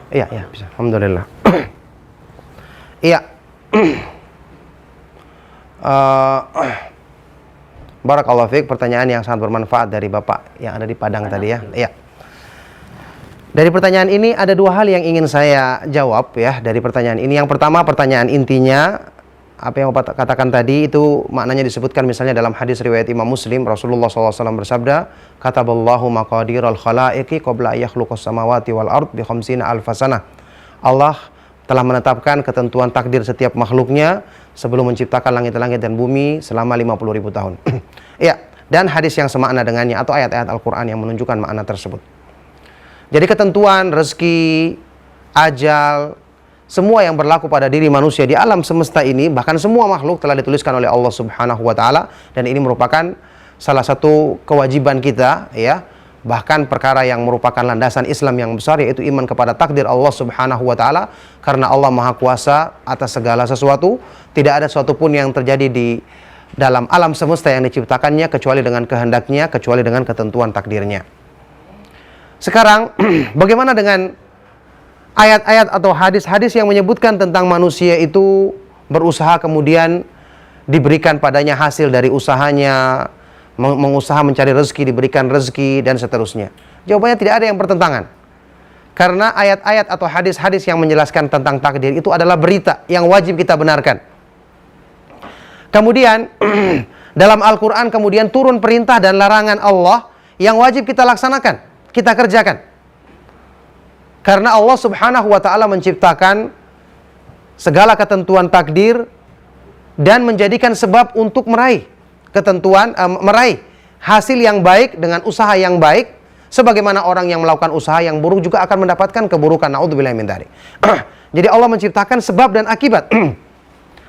Iya, bisa. Alhamdulillah. Iya. Barakallahu fiik, pertanyaan yang sangat bermanfaat dari Bapak yang ada di Padang tadi ya. Iya. Dari pertanyaan ini ada dua hal yang ingin saya jawab ya dari pertanyaan ini. Yang pertama, pertanyaan intinya apa yang Bapak katakan tadi itu maknanya disebutkan misalnya dalam hadis riwayat Imam Muslim, Rasulullah SAW bersabda, kataballahu maqadiral khalaiqi qabla yakhluqas samawati wal ard bi khamsina alfasanah. Allah telah menetapkan ketentuan takdir setiap makhluknya sebelum menciptakan langit-langit dan bumi selama 50.000 tahun. Ya, dan hadis yang semakna dengannya atau ayat-ayat Al-Quran yang menunjukkan makna tersebut. Jadi ketentuan, rezeki, ajal, semua yang berlaku pada diri manusia di alam semesta ini, bahkan semua makhluk telah dituliskan oleh Allah Subhanahu wa Ta'ala, dan ini merupakan salah satu kewajiban kita, ya. Bahkan perkara yang merupakan landasan Islam yang besar, yaitu iman kepada takdir Allah Subhanahu wa Ta'ala, karena Allah Maha Kuasa atas segala sesuatu. Tidak ada sesuatu pun yang terjadi di dalam alam semesta yang diciptakannya kecuali dengan kehendaknya, kecuali dengan ketentuan takdirnya. Sekarang bagaimana dengan ayat-ayat atau hadis-hadis yang menyebutkan tentang manusia itu berusaha kemudian diberikan padanya hasil dari usahanya, mengusaha mencari rezeki, diberikan rezeki, dan seterusnya? Jawabannya tidak ada yang bertentangan. Karena ayat-ayat atau hadis-hadis yang menjelaskan tentang takdir itu adalah berita yang wajib kita benarkan. Kemudian dalam Al-Quran kemudian turun perintah dan larangan Allah yang wajib kita laksanakan, kita kerjakan. Karena Allah Subhanahu wa Ta'ala menciptakan segala ketentuan takdir dan menjadikan sebab untuk meraih ketentuan, meraih hasil yang baik dengan usaha yang baik. Sebagaimana orang yang melakukan usaha yang buruk juga akan mendapatkan keburukan. Na'udzubillahi min dzalik. Jadi Allah menciptakan sebab dan akibat.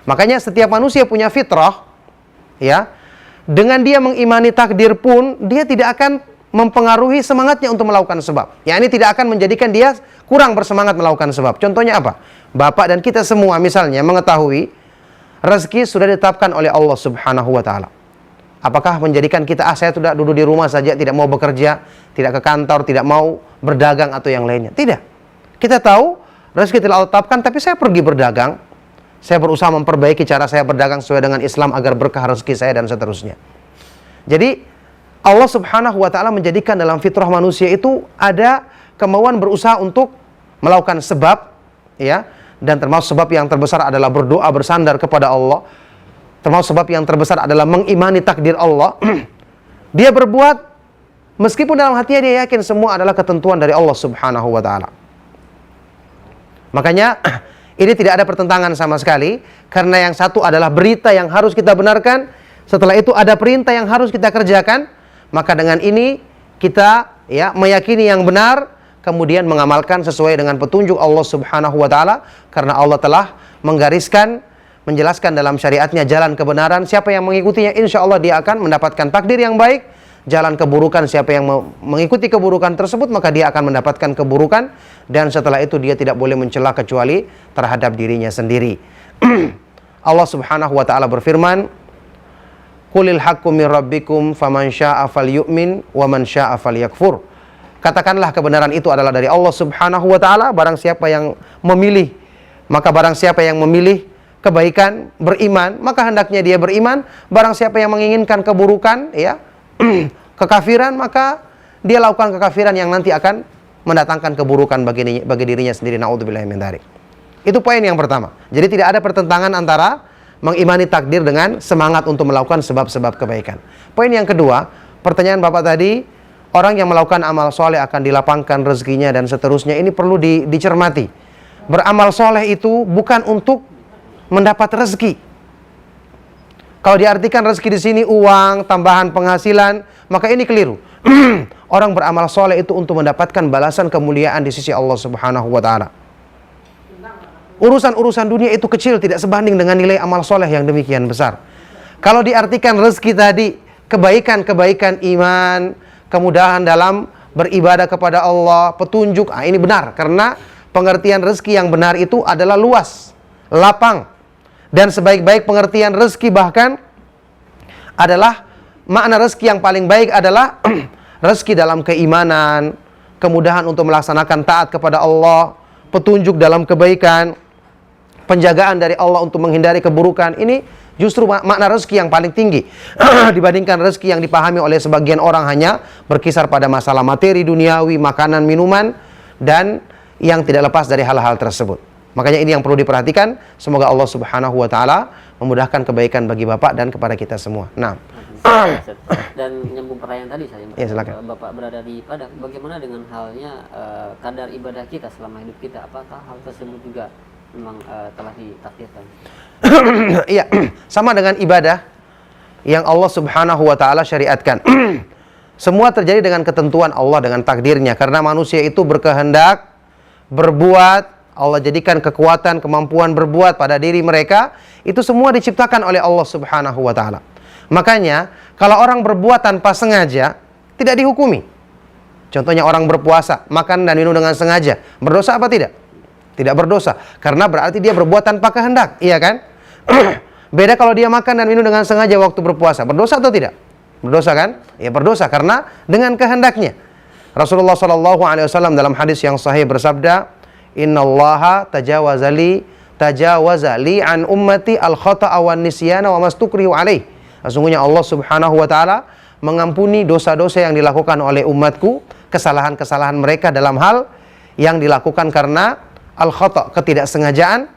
Makanya setiap manusia punya fitrah, ya. Dengan dia mengimani takdir pun, dia tidak akan mempengaruhi semangatnya untuk melakukan sebab. Ya, ini tidak akan menjadikan dia kurang bersemangat melakukan sebab. Contohnya apa? Bapak dan kita semua misalnya mengetahui rezeki sudah ditetapkan oleh Allah Subhanahu wa Ta'ala. Apakah menjadikan kita, saya sudah duduk di rumah saja, tidak mau bekerja, tidak ke kantor, tidak mau berdagang atau yang lainnya? Tidak. Kita tahu rezeki telah Allah tetapkan, tapi saya pergi berdagang. Saya berusaha memperbaiki cara saya berdagang sesuai dengan Islam agar berkah rezeki saya dan seterusnya. Jadi Allah Subhanahu wa Ta'ala menjadikan dalam fitrah manusia itu ada kemauan berusaha untuk melakukan sebab, ya. Dan termasuk sebab yang terbesar adalah berdoa, bersandar kepada Allah. Termasuk sebab yang terbesar adalah mengimani takdir Allah. Dia berbuat meskipun dalam hatinya dia yakin semua adalah ketentuan dari Allah Subhanahu wa Ta'ala. Makanya ini tidak ada pertentangan sama sekali, karena yang satu adalah berita yang harus kita benarkan, setelah itu ada perintah yang harus kita kerjakan. Maka dengan ini kita, ya, meyakini yang benar, kemudian mengamalkan sesuai dengan petunjuk Allah Subhanahu wa Ta'ala, karena Allah telah menggariskan menjelaskan dalam syariatnya jalan kebenaran. Siapa yang mengikutinya, insya Allah dia akan mendapatkan takdir yang baik. Jalan keburukan, siapa yang mengikuti keburukan tersebut, maka dia akan mendapatkan keburukan. Dan setelah itu dia tidak boleh mencela kecuali terhadap dirinya sendiri. Allah subhanahu wa ta'ala berfirman, Qulil haqqu min rabbikum faman syaa falyu'min wa man syaa falyakfur. Katakanlah kebenaran itu adalah dari Allah subhanahu wa ta'ala. Barang siapa yang memilih, maka barang siapa yang memilih kebaikan, beriman, maka hendaknya dia beriman. Barang siapa yang menginginkan keburukan, ya, kekafiran, maka dia lakukan kekafiran yang nanti akan mendatangkan keburukan bagi dirinya sendiri. Na'udzubillahi min dzalik. Itu poin yang pertama. Jadi tidak ada pertentangan antara mengimani takdir dengan semangat untuk melakukan sebab-sebab kebaikan. Poin yang kedua, pertanyaan Bapak tadi, orang yang melakukan amal soleh akan dilapangkan rezekinya dan seterusnya. Ini perlu dicermati. Beramal soleh itu bukan untuk mendapat rezeki. Kalau diartikan rezeki di sini uang, tambahan penghasilan, maka ini keliru. Orang beramal soleh itu untuk mendapatkan balasan kemuliaan di sisi Allah Subhanahu wa ta'ala. Urusan-urusan dunia itu kecil, tidak sebanding dengan nilai amal soleh yang demikian besar. Kalau diartikan rezeki tadi, kebaikan-kebaikan iman, kemudahan dalam beribadah kepada Allah, petunjuk, ini benar. Karena pengertian rezeki yang benar itu adalah luas, lapang. Dan sebaik-baik pengertian rezeki bahkan adalah, makna rezeki yang paling baik adalah rezeki dalam keimanan, kemudahan untuk melaksanakan taat kepada Allah, petunjuk dalam kebaikan, penjagaan dari Allah untuk menghindari keburukan. Ini justru makna rezeki yang paling tinggi dibandingkan rezeki yang dipahami oleh sebagian orang hanya berkisar pada masalah materi duniawi, makanan, minuman, dan yang tidak lepas dari hal-hal tersebut. Makanya ini yang perlu diperhatikan. Semoga Allah Subhanahu wa ta'ala memudahkan kebaikan bagi Bapak dan kepada kita semua. Nah, dan nyambung pertanyaan tadi saya, ya, silakan. Bapak berada di Padang, bagaimana dengan halnya kadar ibadah kita selama hidup kita? Apakah hal tersebut juga memang telah ditakdirkan? Iya, sama dengan ibadah yang Allah Subhanahu wa ta'ala syariatkan. Semua terjadi dengan ketentuan Allah, dengan takdirnya. Karena manusia itu berkehendak berbuat, Allah jadikan kekuatan, kemampuan berbuat pada diri mereka. Itu semua diciptakan oleh Allah Subhanahu wa ta'ala. Makanya kalau orang berbuat tanpa sengaja, tidak dihukumi. Contohnya orang berpuasa, makan dan minum dengan sengaja, berdosa apa tidak? Tidak berdosa, karena berarti dia berbuat tanpa kehendak, iya kan? Beda kalau dia makan dan minum dengan sengaja waktu berpuasa, berdosa atau tidak? Berdosa kan? Ya berdosa, karena dengan kehendaknya. Rasulullah SAW dalam hadis yang sahih bersabda, Innallaha tajawaza li an ummati al-khata'a wan nisyana wa mastukrihu alaih. Sesungguhnya Allah Subhanahu wa ta'ala mengampuni dosa-dosa yang dilakukan oleh umatku, kesalahan-kesalahan mereka dalam hal yang dilakukan karena al-khata', ketidaksengajaan,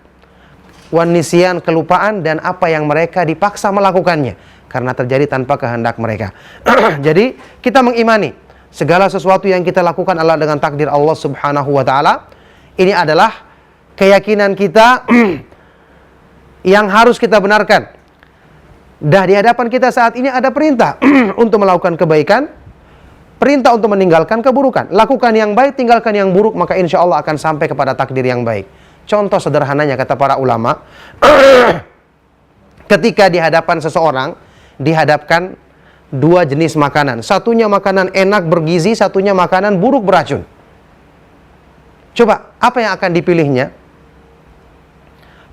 wan nisyan, kelupaan, dan apa yang mereka dipaksa melakukannya karena terjadi tanpa kehendak mereka. Jadi kita mengimani segala sesuatu yang kita lakukan adalah dengan takdir Allah Subhanahu wa ta'ala. Ini adalah keyakinan kita yang harus kita benarkan. Dah di hadapan kita saat ini ada perintah untuk melakukan kebaikan, perintah untuk meninggalkan keburukan. Lakukan yang baik, tinggalkan yang buruk, maka insya Allah akan sampai kepada takdir yang baik. Contoh sederhananya kata para ulama, ketika di hadapan seseorang dihadapkan dua jenis makanan. Satunya makanan enak bergizi, satunya makanan buruk beracun. Coba, apa yang akan dipilihnya?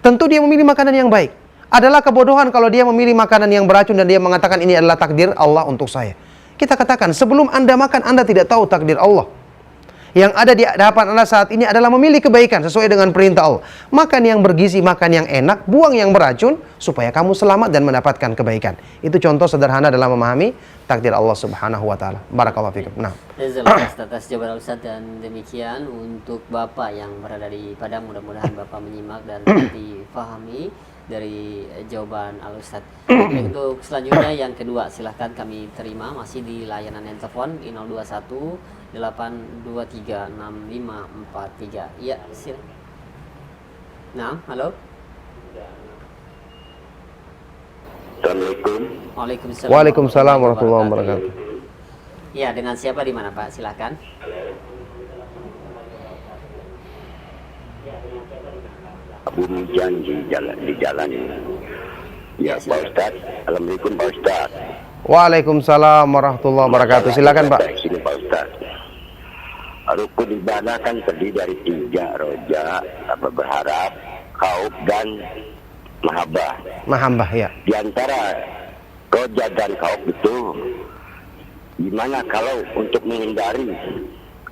Tentu dia memilih makanan yang baik. Adalah kebodohan kalau dia memilih makanan yang beracun dan dia mengatakan ini adalah takdir Allah untuk saya. Kita katakan, sebelum Anda makan, Anda tidak tahu takdir Allah. Yang ada di hadapan Anda saat ini adalah memilih kebaikan sesuai dengan perintah Allah. Makan yang bergizi, makan yang enak, buang yang beracun, supaya kamu selamat dan mendapatkan kebaikan. Itu contoh sederhana dalam memahami takdir Allah Subhanahu wa ta'ala. Barakallahu fikum. Nah. Atas jawaban Ustaz, dan demikian untuk Bapak yang berada di Padang, mudah-mudahan Bapak menyimak dan difahami dari jawaban Al-Ustaz. Untuk selanjutnya yang kedua, silahkan kami terima masih di layanan telepon 021 823 6543. Ya, silakan. Nah, halo. Assalamualaikum. Waalaikumsalam. Waalaikumsalam warahmatullahi wabarakatuh. Ya, dengan siapa di mana Pak? Silakan. demikian di jalan. Ya Pak Ustaz, Assalamualaikum Pak Ustaz. Waalaikumsalam warahmatullahi wabarakatuh. Silakan Pak. Sini Pak Ustaz. Rukun ibadah kan terdiri dari 3, roja, berharap, khauf dan mahabbah. Mahabbah ya. Di antara roja dan khauf itu, gimana kalau untuk menghindari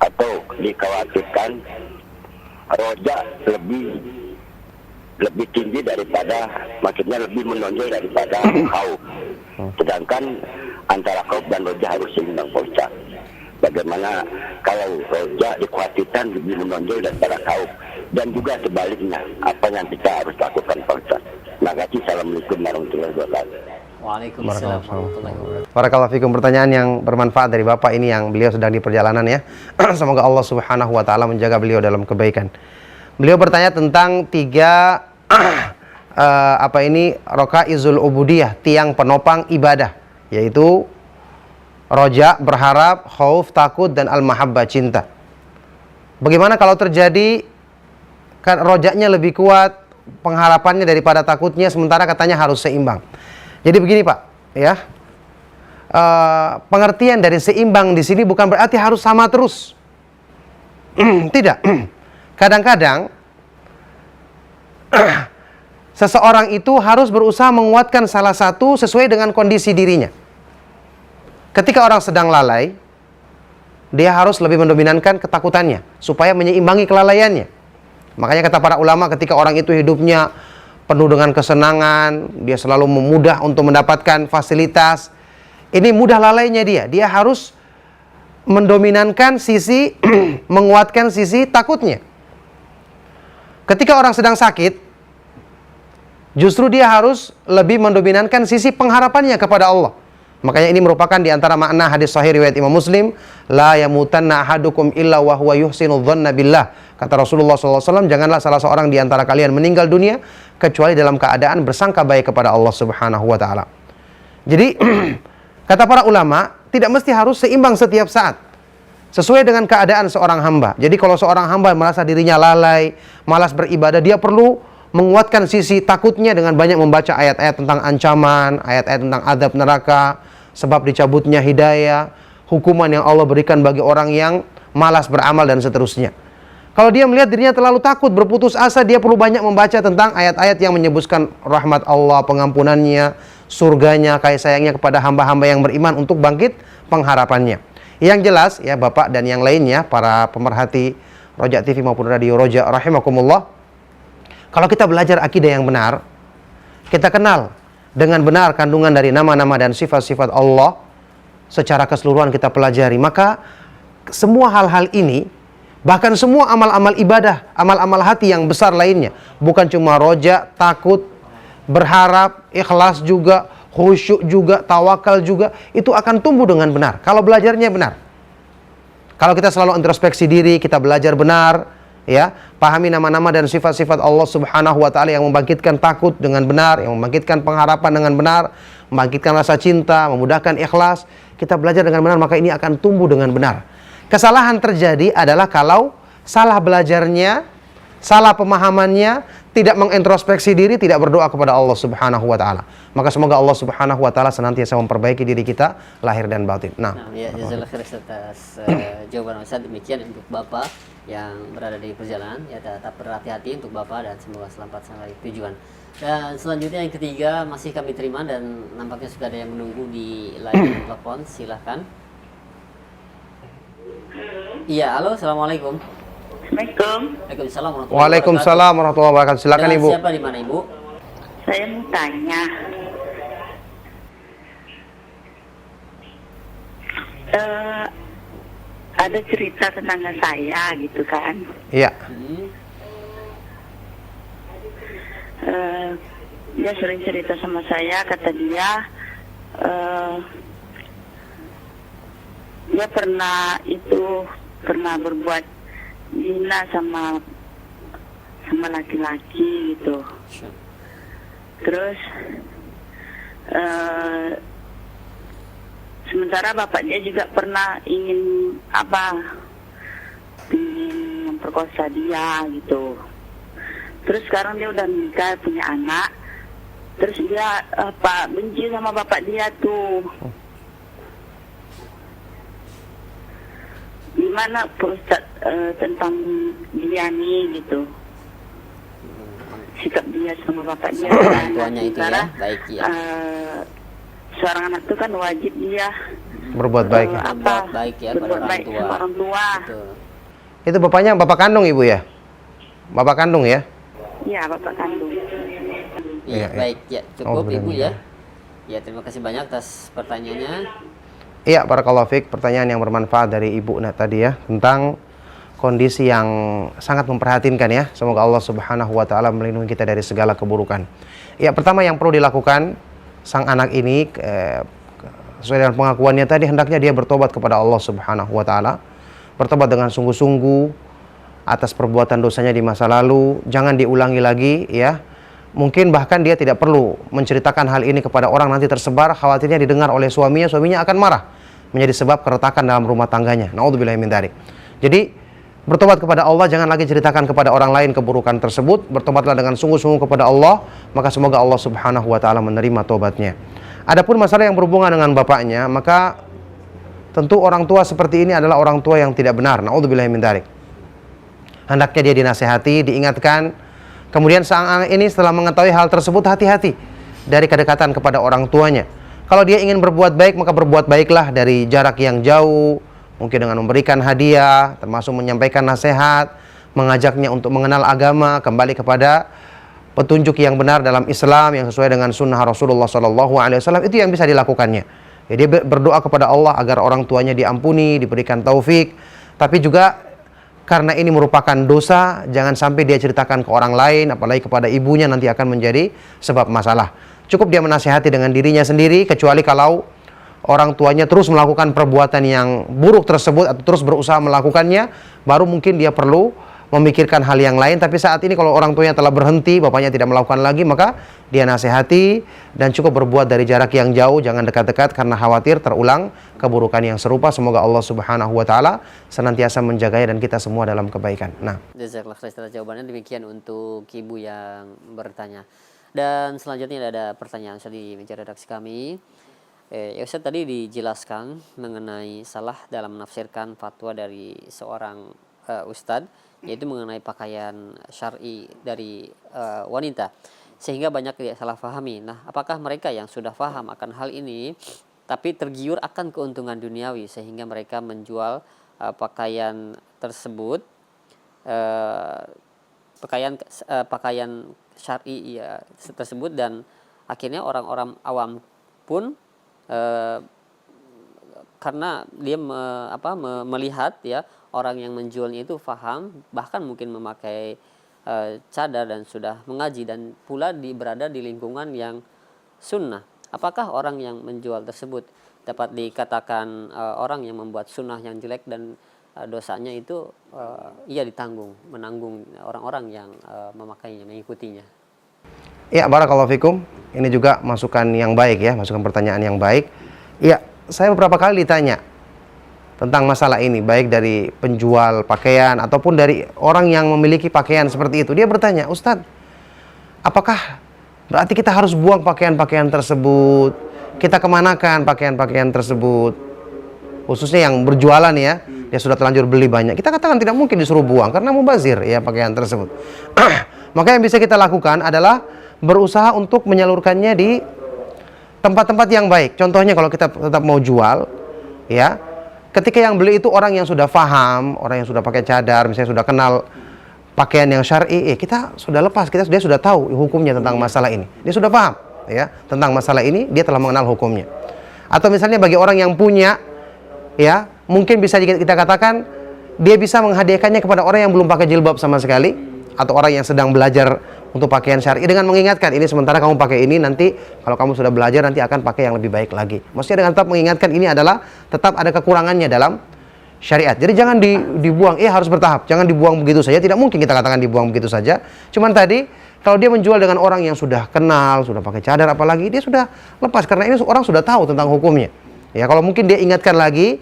atau dikhawatirkan roja lebih tinggi daripada, maksudnya lebih menonjol daripada khauf. Sedangkan antara khauf dan roja harus seimbang Pak Ustaz. Bagaimana kalau roja dikhawatirkan lebih menonjol daripada khauf, dan juga sebaliknya, apa yang kita harus lakukan Pak Ustaz? Terima kasih. Assalamualaikum warahmatullahi wabarakatuh. Waalaikumsalam warahmatullahi wabarakatuh. Barakallahu fikum. Pertanyaan yang bermanfaat dari Bapak ini, yang beliau sedang di perjalanan ya. Semoga Allah Subhanahu wa taala menjaga beliau dalam kebaikan. Beliau bertanya tentang 3 rakaizul ubudiyah, tiang penopang ibadah, yaitu roja, berharap, khauf, takut, dan al-mahabbah, cinta. Bagaimana kalau terjadi kan rojanya lebih kuat, pengharapannya daripada takutnya, sementara katanya harus seimbang. Jadi begini Pak, ya. Pengertian dari seimbang di sini bukan berarti harus sama terus. Tidak. Kadang-kadang seseorang itu harus berusaha menguatkan salah satu sesuai dengan kondisi dirinya. Ketika orang sedang lalai, dia harus lebih mendominankan ketakutannya supaya menyeimbangi kelalaiannya. Makanya kata para ulama, ketika orang itu hidupnya penuh dengan kesenangan, dia selalu mudah untuk mendapatkan fasilitas, ini mudah lalainya dia harus mendominankan sisi menguatkan sisi takutnya. Ketika orang sedang sakit, justru dia harus lebih mendominankan sisi pengharapannya kepada Allah. Makanya ini merupakan di antara makna hadis sahih riwayat Imam Muslim, la yamutanna ahadukum illa wa huwa yuhsinu dhanna billah. Kata Rasulullah SAW, janganlah salah seorang di antara kalian meninggal dunia kecuali dalam keadaan bersangka baik kepada Allah Subhanahu wa taala. Jadi kata para ulama, tidak mesti harus seimbang setiap saat, sesuai dengan keadaan seorang hamba. Jadi kalau seorang hamba merasa dirinya lalai, malas beribadah, dia perlu menguatkan sisi takutnya dengan banyak membaca ayat-ayat tentang ancaman, ayat-ayat tentang azab neraka, sebab dicabutnya hidayah, hukuman yang Allah berikan bagi orang yang malas beramal, dan seterusnya. Kalau dia melihat dirinya terlalu takut, berputus asa, dia perlu banyak membaca tentang ayat-ayat yang menyebutkan rahmat Allah, pengampunannya, surganya, kasih sayangnya kepada hamba-hamba yang beriman untuk bangkit pengharapannya. Yang jelas ya Bapak dan yang lainnya, para pemerhati Roja TV maupun Radio Roja rahimakumullah, kalau kita belajar akidah yang benar, kita kenal dengan benar kandungan dari nama-nama dan sifat-sifat Allah secara keseluruhan, kita pelajari, maka semua hal-hal ini, bahkan semua amal-amal ibadah, amal-amal hati yang besar lainnya, bukan cuma roja, takut, berharap, ikhlas juga, khusyuk juga, tawakal juga, itu akan tumbuh dengan benar kalau belajarnya benar. Kalau kita selalu introspeksi diri, kita belajar benar, ya, pahami nama-nama dan sifat-sifat Allah Subhanahu wa taala yang membangkitkan takut dengan benar, yang membangkitkan pengharapan dengan benar, membangkitkan rasa cinta, memudahkan ikhlas, kita belajar dengan benar, maka ini akan tumbuh dengan benar. Kesalahan terjadi adalah kalau salah belajarnya, salah pemahamannya, tidak mengintrospeksi diri, tidak berdoa kepada Allah Subhanahu wa taala. Maka semoga Allah Subhanahu wa taala senantiasa memperbaiki diri kita lahir dan batin. Nah, ya, jazakallahu khairan atas jawaban Ustaz. Demikian untuk Bapak yang berada di perjalanan, ya tetap berhati-hati untuk Bapak dan semoga selamat sampai tujuan. Dan selanjutnya yang ketiga masih kami terima dan nampaknya sudah ada yang menunggu di line telepon. Silahkan. Iya, halo, assalamualaikum. Assalamualaikum. Waalaikumsalam warahmatullahi wabarakatuh. Waalaikumsalam warahmatullahi wabarakatuh. Silakan Dengan Ibu. siapa di mana Ibu? Saya mau tanya, ada cerita tetangga saya gitu kan. Iya. Dia sering cerita sama saya, kata dia dia pernah berbuat zina sama laki-laki gitu. Terus sementara bapak dia juga pernah ingin memperkosa dia gitu. Terus sekarang dia udah nikah, punya anak. Terus dia benci sama bapak dia tuh. Gimana Pak Ustadz tentang dia nih gitu, sikap dia sama bapak dia. Orang tuanya itu ya, baik ya. Seorang anak itu kan wajib dia Berbuat baik. Berbuat baik ya pada berbuat orang baik tua. sama orang tua. Betul. Itu bapaknya bapak kandung ibu ya? Bapak kandung ya? Iya, bapak kandung. Iya, Iya, baik ya, cukup benar, Ibu benar. ya. Ya, terima kasih banyak atas pertanyaannya. Iya, barakallahu fiik, pertanyaan yang bermanfaat dari Ibu tadi ya, tentang kondisi yang sangat memprihatinkan ya. Semoga Allah Subhanahu wa taala melindungi kita dari segala keburukan. Ya, pertama yang perlu dilakukan sang anak ini sesuai dengan pengakuannya tadi, hendaknya dia bertobat kepada Allah Subhanahu wa taala. Bertobat dengan sungguh-sungguh atas perbuatan dosanya di masa lalu, jangan diulangi lagi ya. Mungkin bahkan dia tidak perlu menceritakan hal ini kepada orang, nanti tersebar, khawatirnya didengar oleh suaminya akan marah, menjadi sebab keretakan dalam rumah tangganya. Naudzubillahi min dzalik. Jadi bertobat kepada Allah, jangan lagi ceritakan kepada orang lain keburukan tersebut. Bertobatlah dengan sungguh-sungguh kepada Allah, maka semoga Allah Subhanahu wa taala menerima tobatnya. Adapun masalah yang berhubungan dengan bapaknya, maka tentu orang tua seperti ini adalah orang tua yang tidak benar. Naudzubillahi min dzalik. Hendaknya dia dinasihati, diingatkan. Kemudian sang anak ini setelah mengetahui hal tersebut, hati-hati dari kedekatan kepada orang tuanya. Kalau dia ingin berbuat baik, maka berbuat baiklah dari jarak yang jauh, mungkin dengan memberikan hadiah, termasuk menyampaikan nasihat, mengajaknya untuk mengenal agama, kembali kepada petunjuk yang benar dalam Islam yang sesuai dengan sunnah Rasulullah SAW. Itu yang bisa dilakukannya. Ya, dia berdoa kepada Allah agar orang tuanya diampuni, diberikan taufik. Tapi juga karena ini merupakan dosa, jangan sampai dia ceritakan ke orang lain, apalagi kepada ibunya, nanti akan menjadi sebab masalah. Cukup dia menasihati dengan dirinya sendiri, kecuali kalau orang tuanya terus melakukan perbuatan yang buruk tersebut atau terus berusaha melakukannya, baru mungkin dia perlu memikirkan hal yang lain. Tapi saat ini kalau orang tuanya telah berhenti, bapaknya tidak melakukan lagi, maka dia nasihati dan cukup berbuat dari jarak yang jauh, jangan dekat-dekat karena khawatir terulang keburukan yang serupa. Semoga Allah Subhanahu wa taala senantiasa menjaganya dan kita semua dalam kebaikan. Nah, Jazakallah khairan atas jawabannya. Demikian untuk Ibu yang bertanya. Dan selanjutnya ada pertanyaan di meja redaksi kami. Ya Ustaz, tadi dijelaskan mengenai salah dalam menafsirkan fatwa dari seorang Ustadz, yaitu mengenai pakaian syar'i dari wanita, sehingga banyak yang salah fahami. Nah, apakah mereka yang sudah paham akan hal ini tapi tergiur akan keuntungan duniawi sehingga mereka menjual pakaian tersebut, pakaian syar'i ya, tersebut, dan akhirnya orang-orang awam pun karena dia melihat ya orang yang menjualnya itu faham, bahkan mungkin memakai cadar dan sudah mengaji dan pula berada di lingkungan yang sunnah. Apakah orang yang menjual tersebut dapat dikatakan orang yang membuat sunnah yang jelek dan dosanya itu ia menanggung orang-orang yang memakainya, mengikutinya? ya barakallahu fikum. Ini juga masukan yang baik ya, masukan pertanyaan yang baik. Ya, saya beberapa kali ditanya tentang masalah ini, baik dari penjual pakaian ataupun dari orang yang memiliki pakaian seperti itu. Dia bertanya, Ustadz, apakah berarti kita harus buang pakaian-pakaian tersebut? Kita kemanakan pakaian-pakaian tersebut? Khususnya yang berjualan ya, dia sudah terlanjur beli banyak. Kita katakan tidak mungkin disuruh buang karena mubazir ya pakaian tersebut. Maka yang bisa kita lakukan adalah berusaha untuk menyalurkannya di tempat-tempat yang baik. Contohnya kalau kita tetap mau jual ya, ketika yang beli itu orang yang sudah paham, orang yang sudah pakai cadar, misalnya sudah kenal pakaian yang syar'i, kita sudah lepas, dia sudah tahu hukumnya tentang masalah ini. Dia sudah paham ya tentang masalah ini, dia telah mengenal hukumnya. Atau misalnya bagi orang yang punya ya, mungkin bisa kita katakan dia bisa menghadiahkannya kepada orang yang belum pakai jilbab sama sekali, atau orang yang sedang belajar untuk pakaian syar'i, dengan mengingatkan ini sementara kamu pakai ini, nanti kalau kamu sudah belajar nanti akan pakai yang lebih baik lagi. Maksudnya dengan tetap mengingatkan ini adalah tetap ada kekurangannya dalam syariat. Jadi jangan dibuang, harus bertahap. Jangan dibuang begitu saja. Tidak mungkin kita katakan dibuang begitu saja. Cuman tadi kalau dia menjual dengan orang yang sudah kenal, sudah pakai cadar apalagi, dia sudah lepas karena ini orang sudah tahu tentang hukumnya. Ya, kalau mungkin dia ingatkan lagi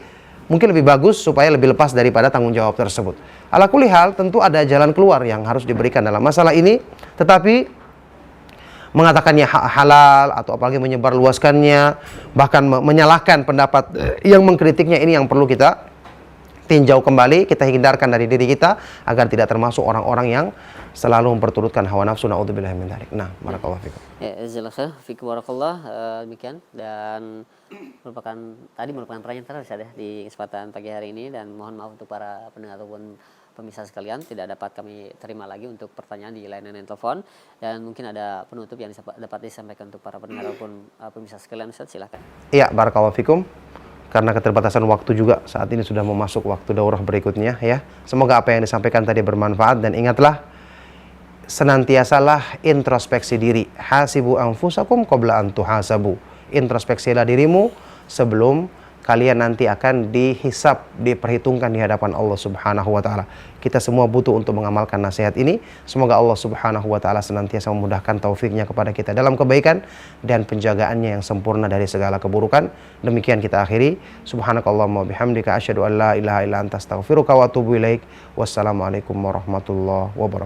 mungkin lebih bagus supaya lebih lepas daripada tanggung jawab tersebut. Ala kulli hal, tentu ada jalan keluar yang harus diberikan dalam masalah ini, tetapi mengatakannya halal atau apalagi menyebarluaskannya, bahkan menyalahkan pendapat yang mengkritiknya, ini yang perlu kita tinjau kembali, kita hindarkan dari diri kita agar tidak termasuk orang-orang yang selalu memperturutkan hawa nafsu. Na'udzubillahi min dzalik. Nah, barakallahu fikum. Ya, jazakallahu fikum barakallah. Demikian, dan merupakan pertanyaan terakhir ya di kesempatan pagi hari ini, dan mohon maaf untuk para pendengar ataupun pemirsa sekalian, tidak dapat kami terima lagi untuk pertanyaan di layanan telepon, dan mungkin ada penutup yang dapat disampaikan untuk para pendengar ataupun pemirsa sekalian. Ustaz, silakan. Iya, barakallahu fikum. Karena keterbatasan waktu juga, saat ini sudah memasuk waktu daurah berikutnya ya. Semoga apa yang disampaikan tadi bermanfaat, dan ingatlah, senantiasalah introspeksi diri. Hasibu anfusakum qabla an tuhasabu. Introspeksilah dirimu sebelum kalian nanti akan dihisab, diperhitungkan di hadapan Allah Subhanahu wa taala. Kita semua butuh untuk mengamalkan nasihat ini. Semoga Allah Subhanahu wa taala senantiasa memudahkan taufiknya kepada kita dalam kebaikan dan penjagaannya yang sempurna dari segala keburukan. Demikian kita akhiri. Subhanakallahumma bihamdika asyhadu an la ilaha illa anta astaghfiruka wa atubu ilaik. Wassalamualaikum warahmatullahi wabarakatuh.